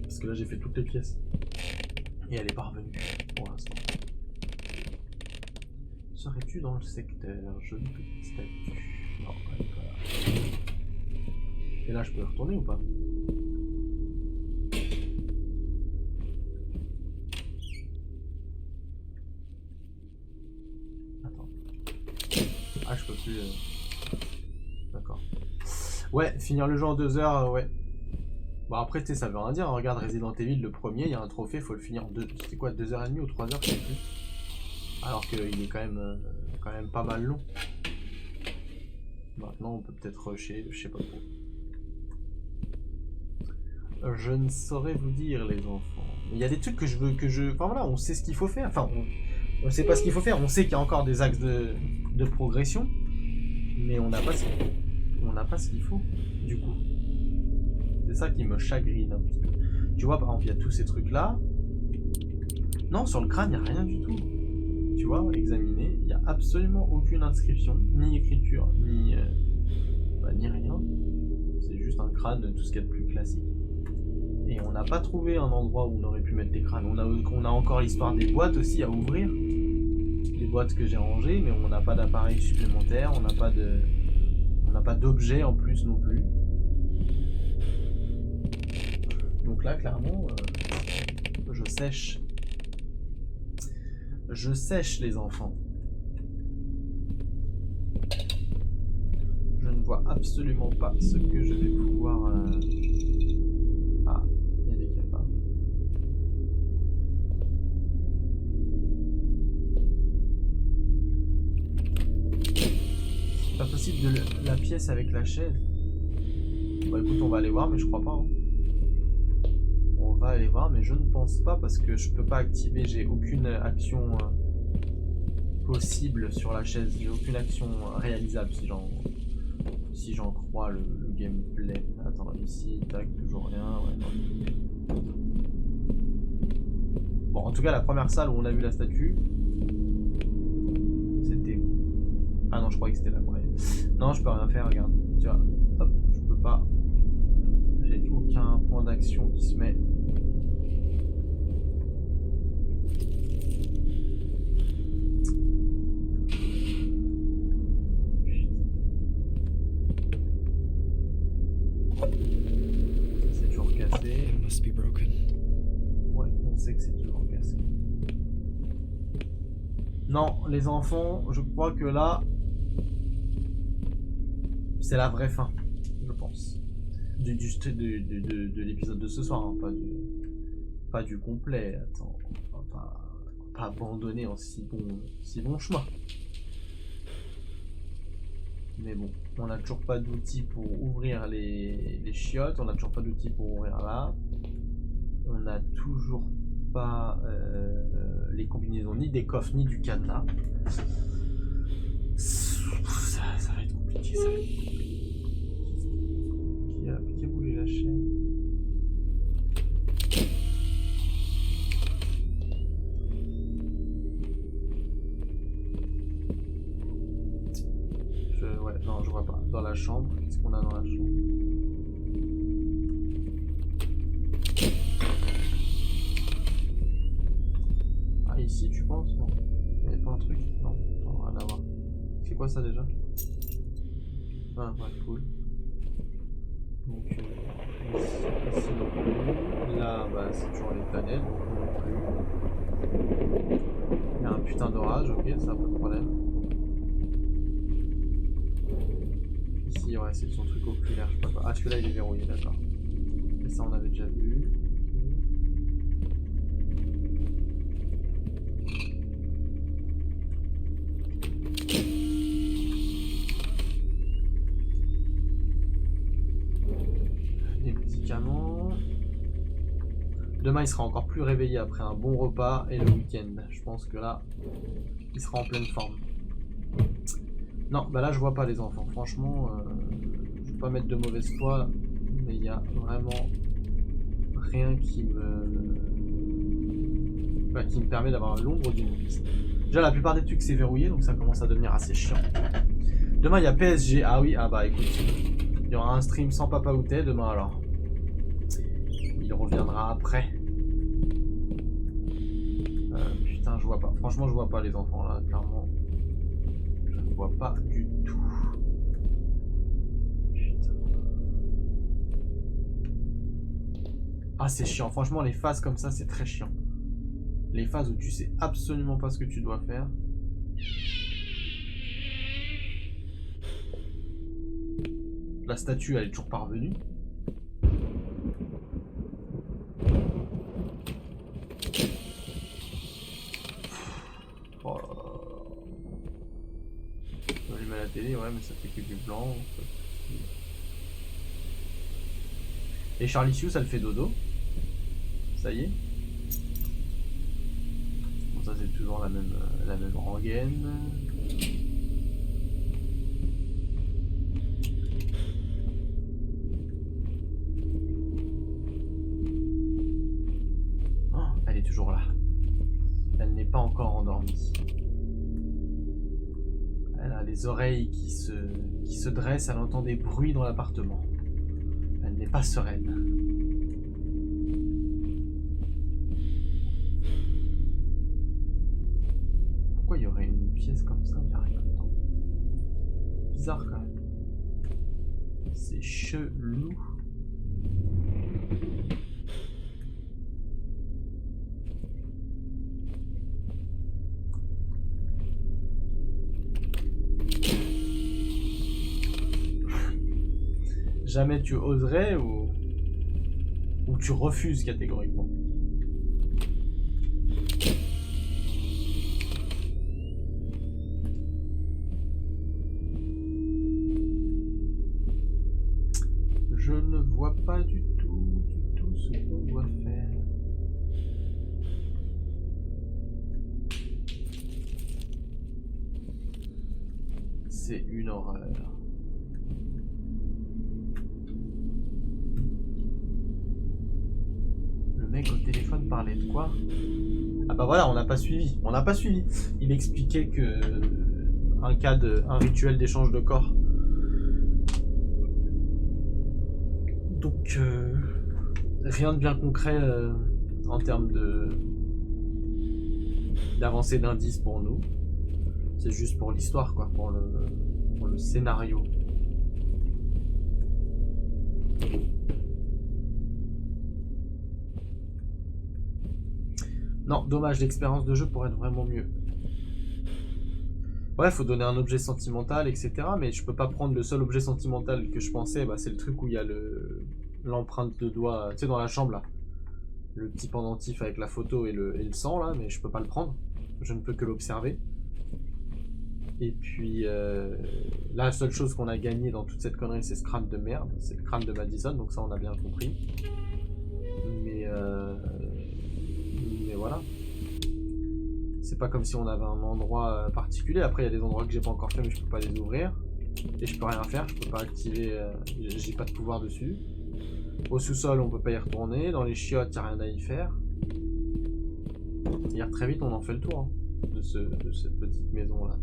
Parce que là j'ai fait toutes les pièces. Et elle est pas revenue pour l'instant. Serais-tu dans le secteur? Jolie petite statue. Non, elle est pas là. Et là je peux retourner ou pas? Attends. Ah je peux plus... D'accord. Ouais, finir le jeu en 2 heures, ouais. Bon après tu sais ça veut rien dire, regarde Resident Evil le premier, il y a un trophée, faut le finir en c'était quoi, 2h30 ou 3h, je sais plus. Alors qu'il est quand même pas mal long. Maintenant on peut peut-être rusher, je sais pas trop. Je ne saurais vous dire, les enfants. Il y a des trucs que je veux que je... Enfin voilà, on sait ce qu'il faut faire. Enfin, on sait pas ce qu'il faut faire. On sait qu'il y a encore des axes de progression. Mais on n'a pas ce qu'il faut, du coup. C'est ça qui me chagrine un petit peu. Tu vois, par exemple, il y a tous ces trucs-là. Non, sur le crâne, il n'y a rien du tout. Tu vois, examiner, il n'y a absolument aucune inscription, ni écriture, ni rien. C'est juste un crâne, tout ce qu'il y a de plus classique. Et on n'a pas trouvé un endroit où on aurait pu mettre des crânes. On a encore l'histoire des boîtes aussi à ouvrir. Les boîtes que j'ai rangées, mais on n'a pas d'appareil supplémentaire, on n'a pas d'objet en plus non plus. Donc là, clairement, je sèche. Je sèche, les enfants. Je ne vois absolument pas ce que je vais pouvoir... Ah, il y a des cafards. C'est pas possible de la pièce avec la chaise. Bah écoute, on va aller voir, mais je crois pas. Hein. On va aller voir, mais je ne pense pas parce que je peux pas activer, j'ai aucune action possible sur la chaise, j'ai aucune action réalisable si j'en crois le gameplay. Attends, ici, tac, toujours rien. Ouais, non. Bon, en tout cas, la première salle où on a vu la statue, c'était... Ah non, je croyais que c'était la première. Non, je peux rien faire, regarde. Tu vois, hop, je peux pas. J'ai aucun point d'action qui se met. C'est toujours cassé. It must be broken. Ouais, on sait que c'est toujours cassé. Non, les enfants, je crois que là, c'est la vraie fin, je pense. De l'épisode de ce soir, hein, pas du complet. Attends, on va pas abandonner en si bon chemin. Mais bon, on n'a toujours pas d'outils pour ouvrir les chiottes, on n'a toujours pas d'outils pour ouvrir là. On n'a toujours pas les combinaisons ni des coffres ni du cadenas. Ça va être compliqué, ça va être compliqué. Qui a bougé la chaîne? Ouais, non, je vois pas. Dans la chambre, qu'est-ce qu'on a dans la chambre? Ah, ici, tu penses? Non. Il n'y avait pas un truc? Non, rien à voir. C'est quoi ça déjà? Ah, ouais, cool. Donc, ici non plus. Là, bah, c'est toujours les planètes, donc non plus. Il y a un putain d'orage, ok, ça, pas de problème. Ici, ouais, c'est son truc oculaire, je sais pas. Ah, celui-là, il est verrouillé, d'accord. Et ça, on avait déjà vu. Les médicaments. Demain, il sera encore plus réveillé après un bon repas et le week-end. Je pense que là, il sera en pleine forme. Non, bah là je vois pas les enfants, franchement, je vais pas mettre de mauvaise foi, mais il y a vraiment rien qui me permet d'avoir l'ombre d'une piste. Déjà la plupart des trucs c'est verrouillé, donc ça commence à devenir assez chiant. Demain il y a PSG, ah oui, ah bah écoute, il y aura un stream sans Papa Outé demain alors. Il reviendra après. Putain, je vois pas, franchement je vois pas les enfants là, clairement. Je vois pas du tout. Putain. Ah, c'est chiant. Franchement, les phases comme ça, c'est très chiant. Les phases où tu sais absolument pas ce que tu dois faire. La statue, elle est toujours pas revenue. Oh là là. La télé, ouais, mais ça fait que du blanc. Et Charlie Sue, ça le fait dodo. Ça y est. Bon, ça c'est toujours la même rengaine. Oh, elle est toujours là. Elle n'est pas encore endormie. Elle a les oreilles qui se dressent, elle entend des bruits dans l'appartement. Elle n'est pas sereine. Pourquoi il y aurait une pièce comme ça? Il n'y a rien dedans. Bizarre quand même. C'est chelou. Jamais tu oserais ou tu refuses catégoriquement? Je ne vois pas du tout ce qu'on doit faire. C'est une horreur. Le mec au téléphone parlait de quoi? Ah bah voilà, on n'a pas suivi. On n'a pas suivi. Il expliquait que un rituel d'échange de corps. Donc rien de bien concret en termes d'avancée d'indices pour nous. C'est juste pour l'histoire, quoi, pour le scénario. Non, dommage, l'expérience de jeu pourrait être vraiment mieux. Ouais, faut donner un objet sentimental, etc. Mais je peux pas prendre le seul objet sentimental que je pensais, bah, c'est le truc où il y a l'empreinte de doigt, tu sais, dans la chambre là. Le petit pendentif avec la photo et le sang là, mais je peux pas le prendre. Je ne peux que l'observer. Et puis la seule chose qu'on a gagnée dans toute cette connerie, c'est ce crâne de merde. C'est le crâne de Madison, donc ça on a bien compris. Mais voilà. C'est pas comme si on avait un endroit particulier. Après, il y a des endroits que j'ai pas encore fait, mais je peux pas les ouvrir. Et je peux rien faire, je peux pas activer. J'ai pas de pouvoir dessus. Au sous-sol, on peut pas y retourner. Dans les chiottes, il n'y a rien à y faire. Hier, très vite, on en fait le tour hein, de cette petite maison là.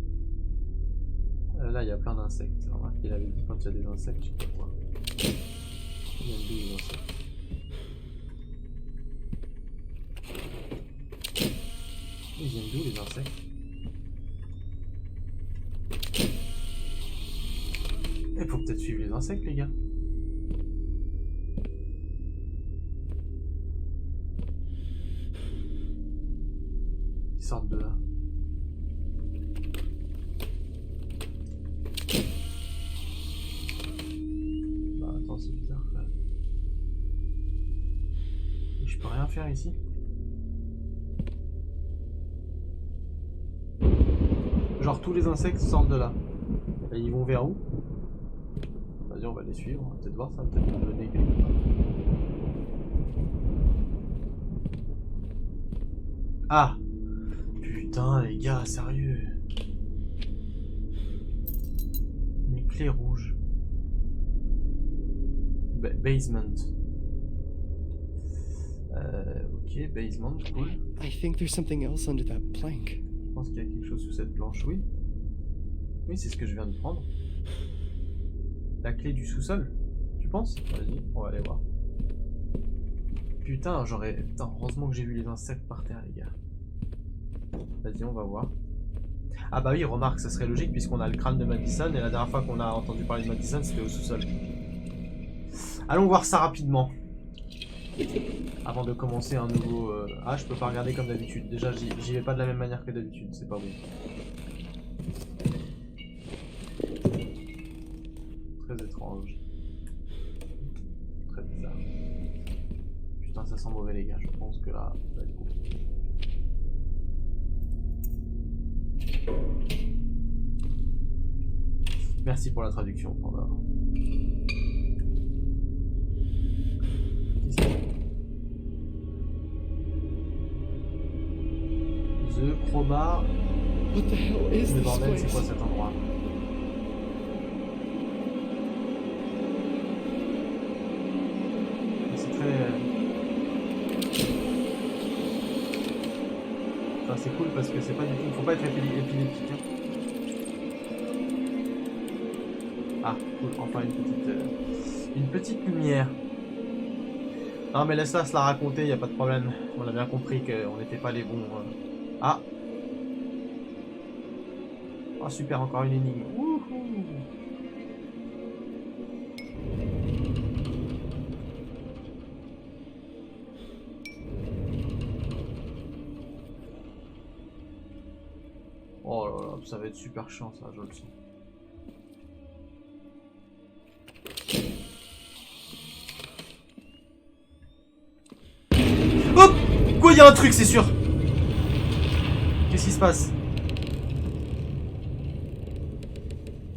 Là, il y a plein d'insectes. Il avait dit quand il y a des insectes, je sais pas quoi. Il y a des insectes. Ils viennent d'où les insectes? Il faut peut-être suivre les insectes, les gars. Ils sortent de là. Bah attends, c'est bizarre là. Et je peux rien faire ici? Genre tous les insectes sortent de là. Et ils vont vers où? Vas-y, on va les suivre, on va peut-être voir, ça va peut-être nous donner quelque part. Ah! Putain les gars, sérieux. Une clé rouge. Basement. Ok, basement, cool. I think there's something else under that plank. Je pense qu'il y a quelque chose sous cette planche, oui. Oui, c'est ce que je viens de prendre. La clé du sous-sol, tu penses? Vas-y, on va aller voir. Putain, Putain, heureusement que j'ai vu les insectes par terre, les gars. Vas-y, on va voir. Ah bah oui, remarque, ça serait logique puisqu'on a le crâne de Madison et la dernière fois qu'on a entendu parler de Madison, c'était au sous-sol. Allons voir ça rapidement. Avant de commencer un nouveau... Ah, je peux pas regarder comme d'habitude. Déjà, j'y vais pas de la même manière que d'habitude, c'est pas bon. Très étrange. Très bizarre. Putain, ça sent mauvais les gars, je pense que là, ça va être compliqué. Merci pour la traduction, Pandore. Crowbar. What the hell is Mais this bordel, c'est quoi place? cet endroit? C'est très... Enfin, c'est cool parce que c'est pas du tout... Faut pas être épileptique. Hein. Ah, cool, enfin une petite lumière. Non mais laisse-la se la raconter, y a pas de problème. On a bien compris qu'on n'était pas les bons... Ah. Oh super, encore une énigme. Wouhou. Oh là là, ça va être super chiant ça, je le sens. Hop! Quoi, il y a un truc, c'est sûr! Qu'est-ce qui se passe?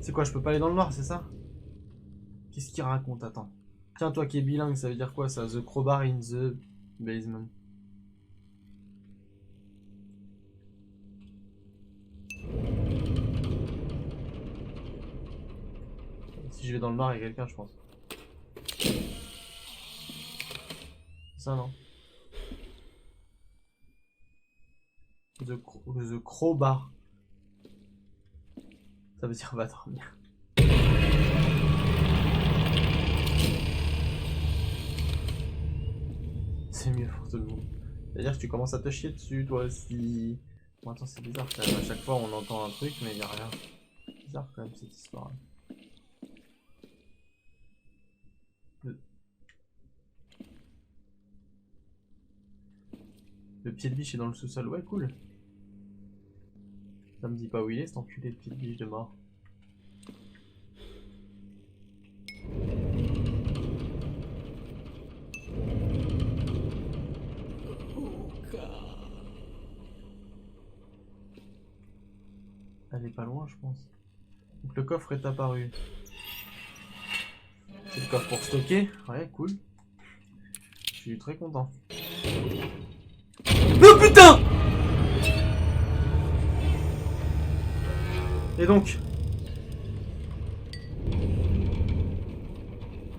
C'est quoi, je peux pas aller dans le noir, c'est ça? Qu'est-ce qu'il raconte? Attends. Tiens, toi qui es bilingue, ça veut dire quoi ça? The crowbar in the basement. Si je vais dans le noir, il y a quelqu'un, je pense. Ça, non? The crowbar. Ça veut dire va dormir. C'est mieux pour tout le monde. C'est-à-dire que tu commences à te chier dessus, toi aussi. Bon, attends, c'est bizarre quand même. À chaque fois, on entend un truc, mais il n'y a rien. C'est bizarre quand même cette histoire. Le pied de biche est dans le sous-sol. Ouais, cool. Ça me dit pas où il est, cet enculé de pied de biche de mort. Elle est pas loin, je pense. Donc le coffre est apparu. C'est le coffre pour stocker. Ouais, cool. Je suis très content. Oh putain! Et donc?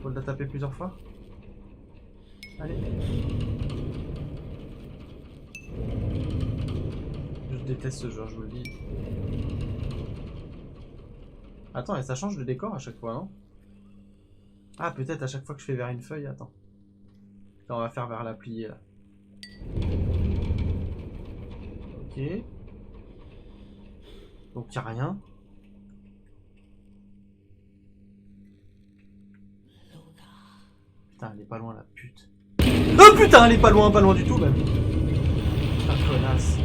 Faut la taper plusieurs fois? Allez. Je déteste ce jeu, je vous le dis. Attends, et ça change de décor à chaque fois, non? Ah, peut-être à chaque fois que je fais vers une feuille, attends. Là, on va faire vers la pliée, là. Ok. Donc, il n'y a rien. Putain, elle est pas loin, la pute. Oh putain, elle est pas loin du tout, même. Putain, connasse.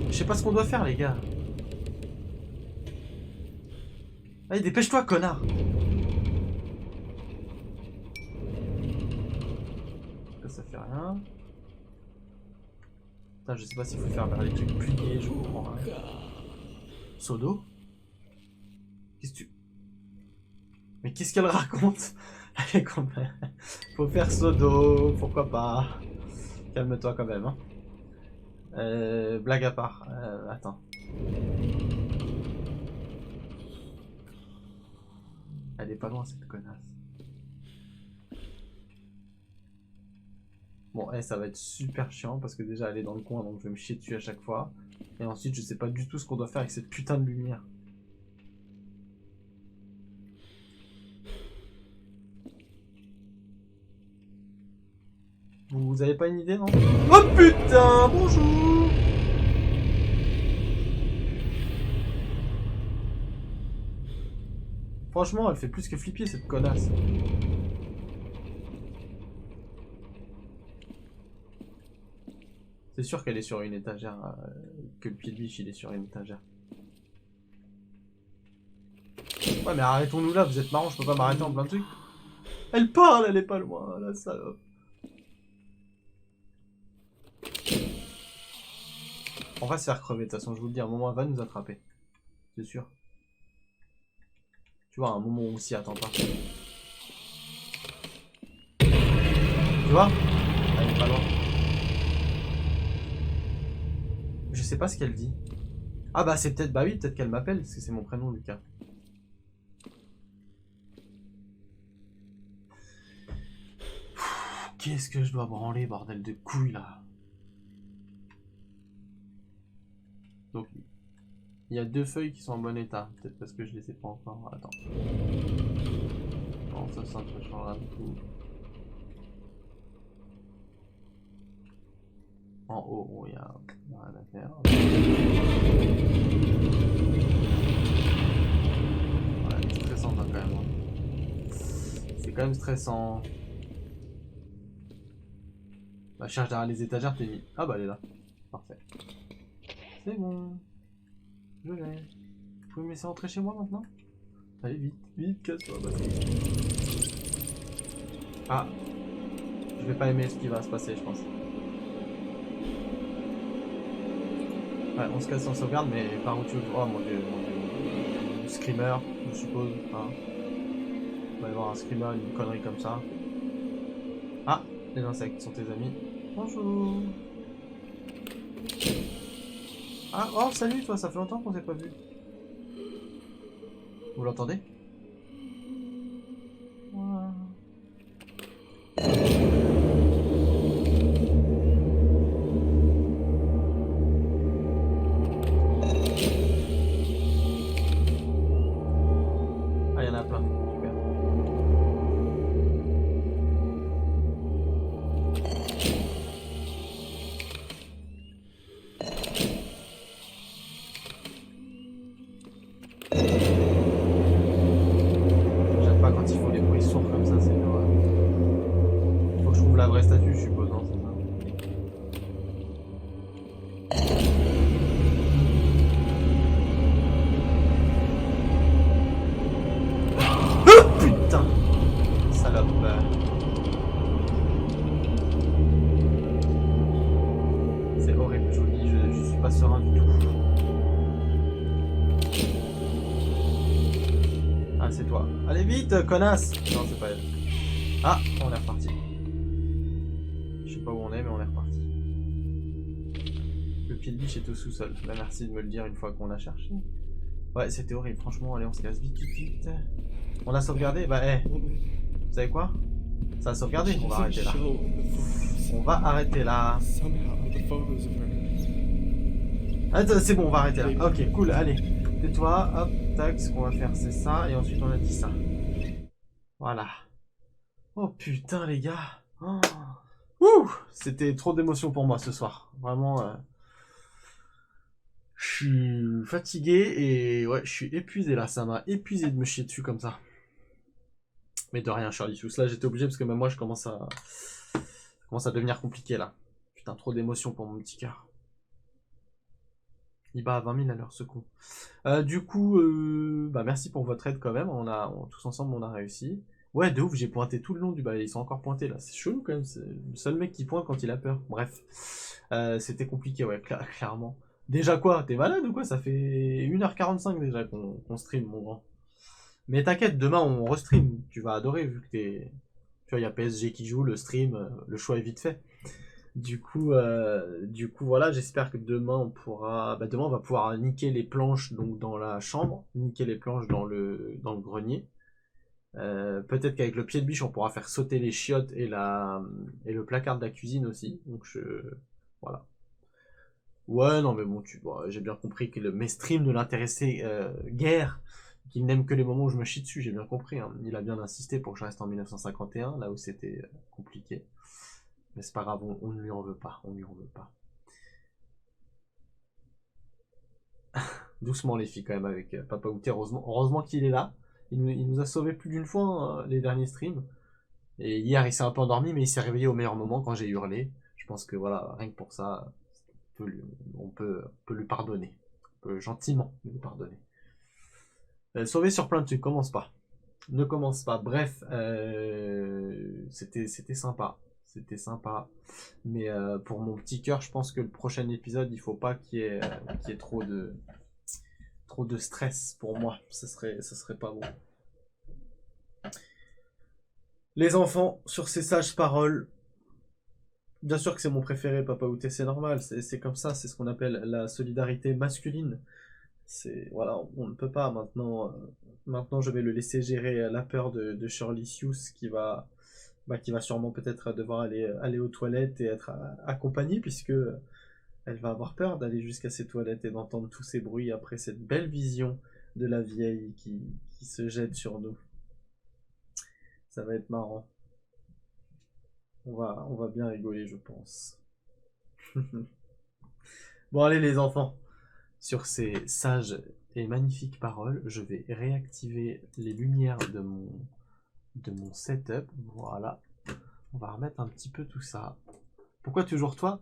Je sais pas ce qu'on doit faire, les gars. Allez, dépêche-toi, connard. Ça fait rien. Putain, je sais pas s'il faut faire vers les trucs pliés, je comprends rien. Sodo? Qu'est-ce que tu... Mais qu'est-ce qu'elle raconte? Allez, quand même. Faut faire Sodo, pourquoi pas. Calme-toi quand même. Hein. Blague à part. Attends. Elle est pas loin, cette connasse. Bon, ça va être super chiant parce que déjà elle est dans le coin donc je vais me chier dessus à chaque fois. Et ensuite je sais pas du tout ce qu'on doit faire avec cette putain de lumière. Vous avez pas une idée, non? Oh putain, bonjour! Franchement, elle fait plus que flipper cette connasse. C'est sûr qu'elle est sur une étagère, que le pied de biche il est sur une étagère. Ouais mais arrêtons-nous là, vous êtes marrant, je peux pas m'arrêter en plein de trucs. Elle parle, elle est pas loin, la salope. On va se faire crever de toute façon, je vous le dis, à un moment elle va nous attraper. C'est sûr. Tu vois, à un moment où on s'y attend pas. Tu vois? Elle est pas loin. pas ce qu'elle dit. Ah bah c'est peut-être... Bah oui, peut-être qu'elle m'appelle, parce que c'est mon prénom, Lucas. Qu'est-ce que je dois branler, bordel de couilles, là. Donc, il y a 2 feuilles qui sont en bon état. Peut-être parce que je les ai pas encore. Attends. Non, ça ne changera du tout. En haut, il y a rien à faire. Ouais, c'est stressant quand même. C'est quand même stressant. Bah, cherche derrière les étagères, t'es mis. Ah bah elle est là. Parfait. C'est bon. Je l'ai. Vous pouvez me laisser rentrer chez moi maintenant? Allez, vite, vite, casse-toi. Bah, ah. Je vais pas aimer ce qui va se passer, je pense. Ouais, on se casse sans sauvegarde, mais par où tu veux... Oh mon dieu, Screamer, je suppose. Hein. Il va y avoir un Screamer, une connerie comme ça. Ah, les insectes sont tes amis. Bonjour. Ah, oh, salut toi, ça fait longtemps qu'on s'est pas vu. Vous l'entendez? Voilà. Ah, il y en a plein. Super. J'aime pas quand il faut des bruits sourds comme ça, c'est horreur. Faut que je trouve la vraie statue, je suppose, non? C'est ça. Putain! Salope. C'est horrible, je vous dis, je suis pas serein du tout. Ah, c'est toi. Allez vite, connasse! Non, c'est pas elle. Ah, on est reparti. Je sais pas où on est, mais on est reparti. Le pied de biche est au sous-sol. Bah, merci de me le dire une fois qu'on l'a cherché. Ouais, c'était horrible, franchement, allez, on se casse vite, vite, vite. On a sauvegardé? Bah, vous savez quoi? Ça a sauvegardé, on va arrêter là. On va arrêter là. Ah, c'est bon, on va arrêter là. Ok, cool, allez. Tais-toi, hop, tac, ce qu'on va faire c'est ça, et ensuite on a dit ça. Voilà. Oh putain les gars. Oh. Ouh, c'était trop d'émotions pour moi ce soir. Vraiment, je suis fatigué et ouais, je suis épuisé là. Ça m'a épuisé de me chier dessus comme ça. Mais de rien, Charlie Sous. Là j'étais obligé parce que même moi je commence à devenir compliqué là. Putain, trop d'émotions pour mon petit cœur. Il bat à 20 000 à l'heure, ce coup. Du coup, bah merci pour votre aide quand même. Tous ensemble, on a réussi. Ouais, de ouf, j'ai pointé tout le long du... Bah, ils sont encore pointés, là. C'est chelou, quand même. C'est le seul mec qui pointe quand il a peur. Bref. C'était compliqué, ouais, clairement. Déjà quoi? T'es malade ou quoi? Ça fait 1h45 déjà qu'on stream, mon grand. Mais t'inquiète, demain, on restream. Tu vas adorer, vu que t'es... Tu vois, il y a PSG qui joue, le stream, le choix est vite fait. Du coup, voilà, j'espère que demain on pourra, demain on va pouvoir niquer les planches donc dans la chambre, niquer les planches dans le grenier. Peut-être qu'avec le pied de biche on pourra faire sauter les chiottes et le placard de la cuisine aussi. Donc voilà. Ouais, non mais bon, j'ai bien compris que mes streams ne l'intéressaient guère, qu'il n'aime que les moments où je me chie dessus. J'ai bien compris. Hein. Il a bien insisté pour que je reste en 1951, là où c'était compliqué. Mais c'est pas grave, on ne lui en veut pas, on lui en veut pas. Doucement les filles quand même avec Papa Outé, heureusement qu'il est là. Il nous a sauvés plus d'une fois hein, les derniers streams. Et hier il s'est un peu endormi mais il s'est réveillé au meilleur moment quand j'ai hurlé. Je pense que voilà, rien que pour ça, on peut lui pardonner. On peut gentiment lui pardonner. Sauver sur plein de trucs, commence pas. Ne commence pas. Bref, c'était sympa. C'était sympa, mais pour mon petit cœur, je pense que le prochain épisode, il faut pas qu'il y ait trop de stress pour moi. Ça serait pas bon. Les enfants, sur ces sages paroles, Bien sûr que c'est mon préféré, Papa Outé, c'est normal, c'est comme ça, c'est ce qu'on appelle la solidarité masculine. C'est voilà, on ne peut pas maintenant. Maintenant, je vais le laisser gérer la peur de Shirley Hughes qui va sûrement peut-être devoir aller aux toilettes et être accompagnée puisque elle va avoir peur d'aller jusqu'à ces toilettes et d'entendre tous ces bruits après cette belle vision de la vieille qui se jette sur nous. Ça va être marrant. On va bien rigoler, je pense. Bon, allez les enfants. Sur ces sages et magnifiques paroles, je vais réactiver les lumières de mon setup. Voilà. On va remettre un petit peu tout ça. Pourquoi toujours toi?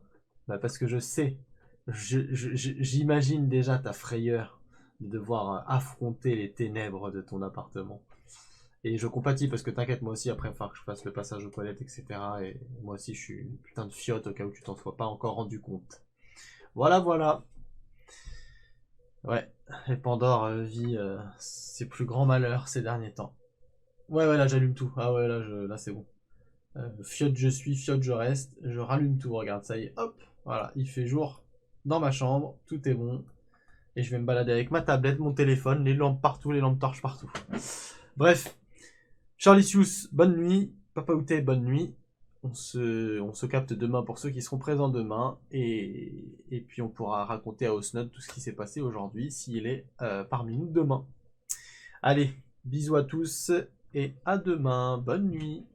Bah parce que je sais, j'imagine déjà ta frayeur de devoir affronter les ténèbres de ton appartement. Et je compatis parce que t'inquiète, moi aussi après il va falloir que je fasse le passage aux toilettes, etc. Et moi aussi je suis une putain de fiotte au cas où tu t'en sois pas encore rendu compte. Voilà, voilà. Ouais, et Pandore vit ses plus grands malheurs ces derniers temps. Ouais, là j'allume tout. Ah ouais, là c'est bon. Fiotte je suis, fiotte je reste. Je rallume tout, regarde, ça y est, hop. Voilà, il fait jour dans ma chambre, tout est bon. Et je vais me balader avec ma tablette, mon téléphone, les lampes partout, les lampes torches partout. Bref, Shirley Hughes, bonne nuit. Papa Outé, bonne nuit. On se capte demain pour ceux qui seront présents demain. Et puis on pourra raconter à Osnod tout ce qui s'est passé aujourd'hui s'il est parmi nous demain. Allez, bisous à tous et à demain. Bonne nuit.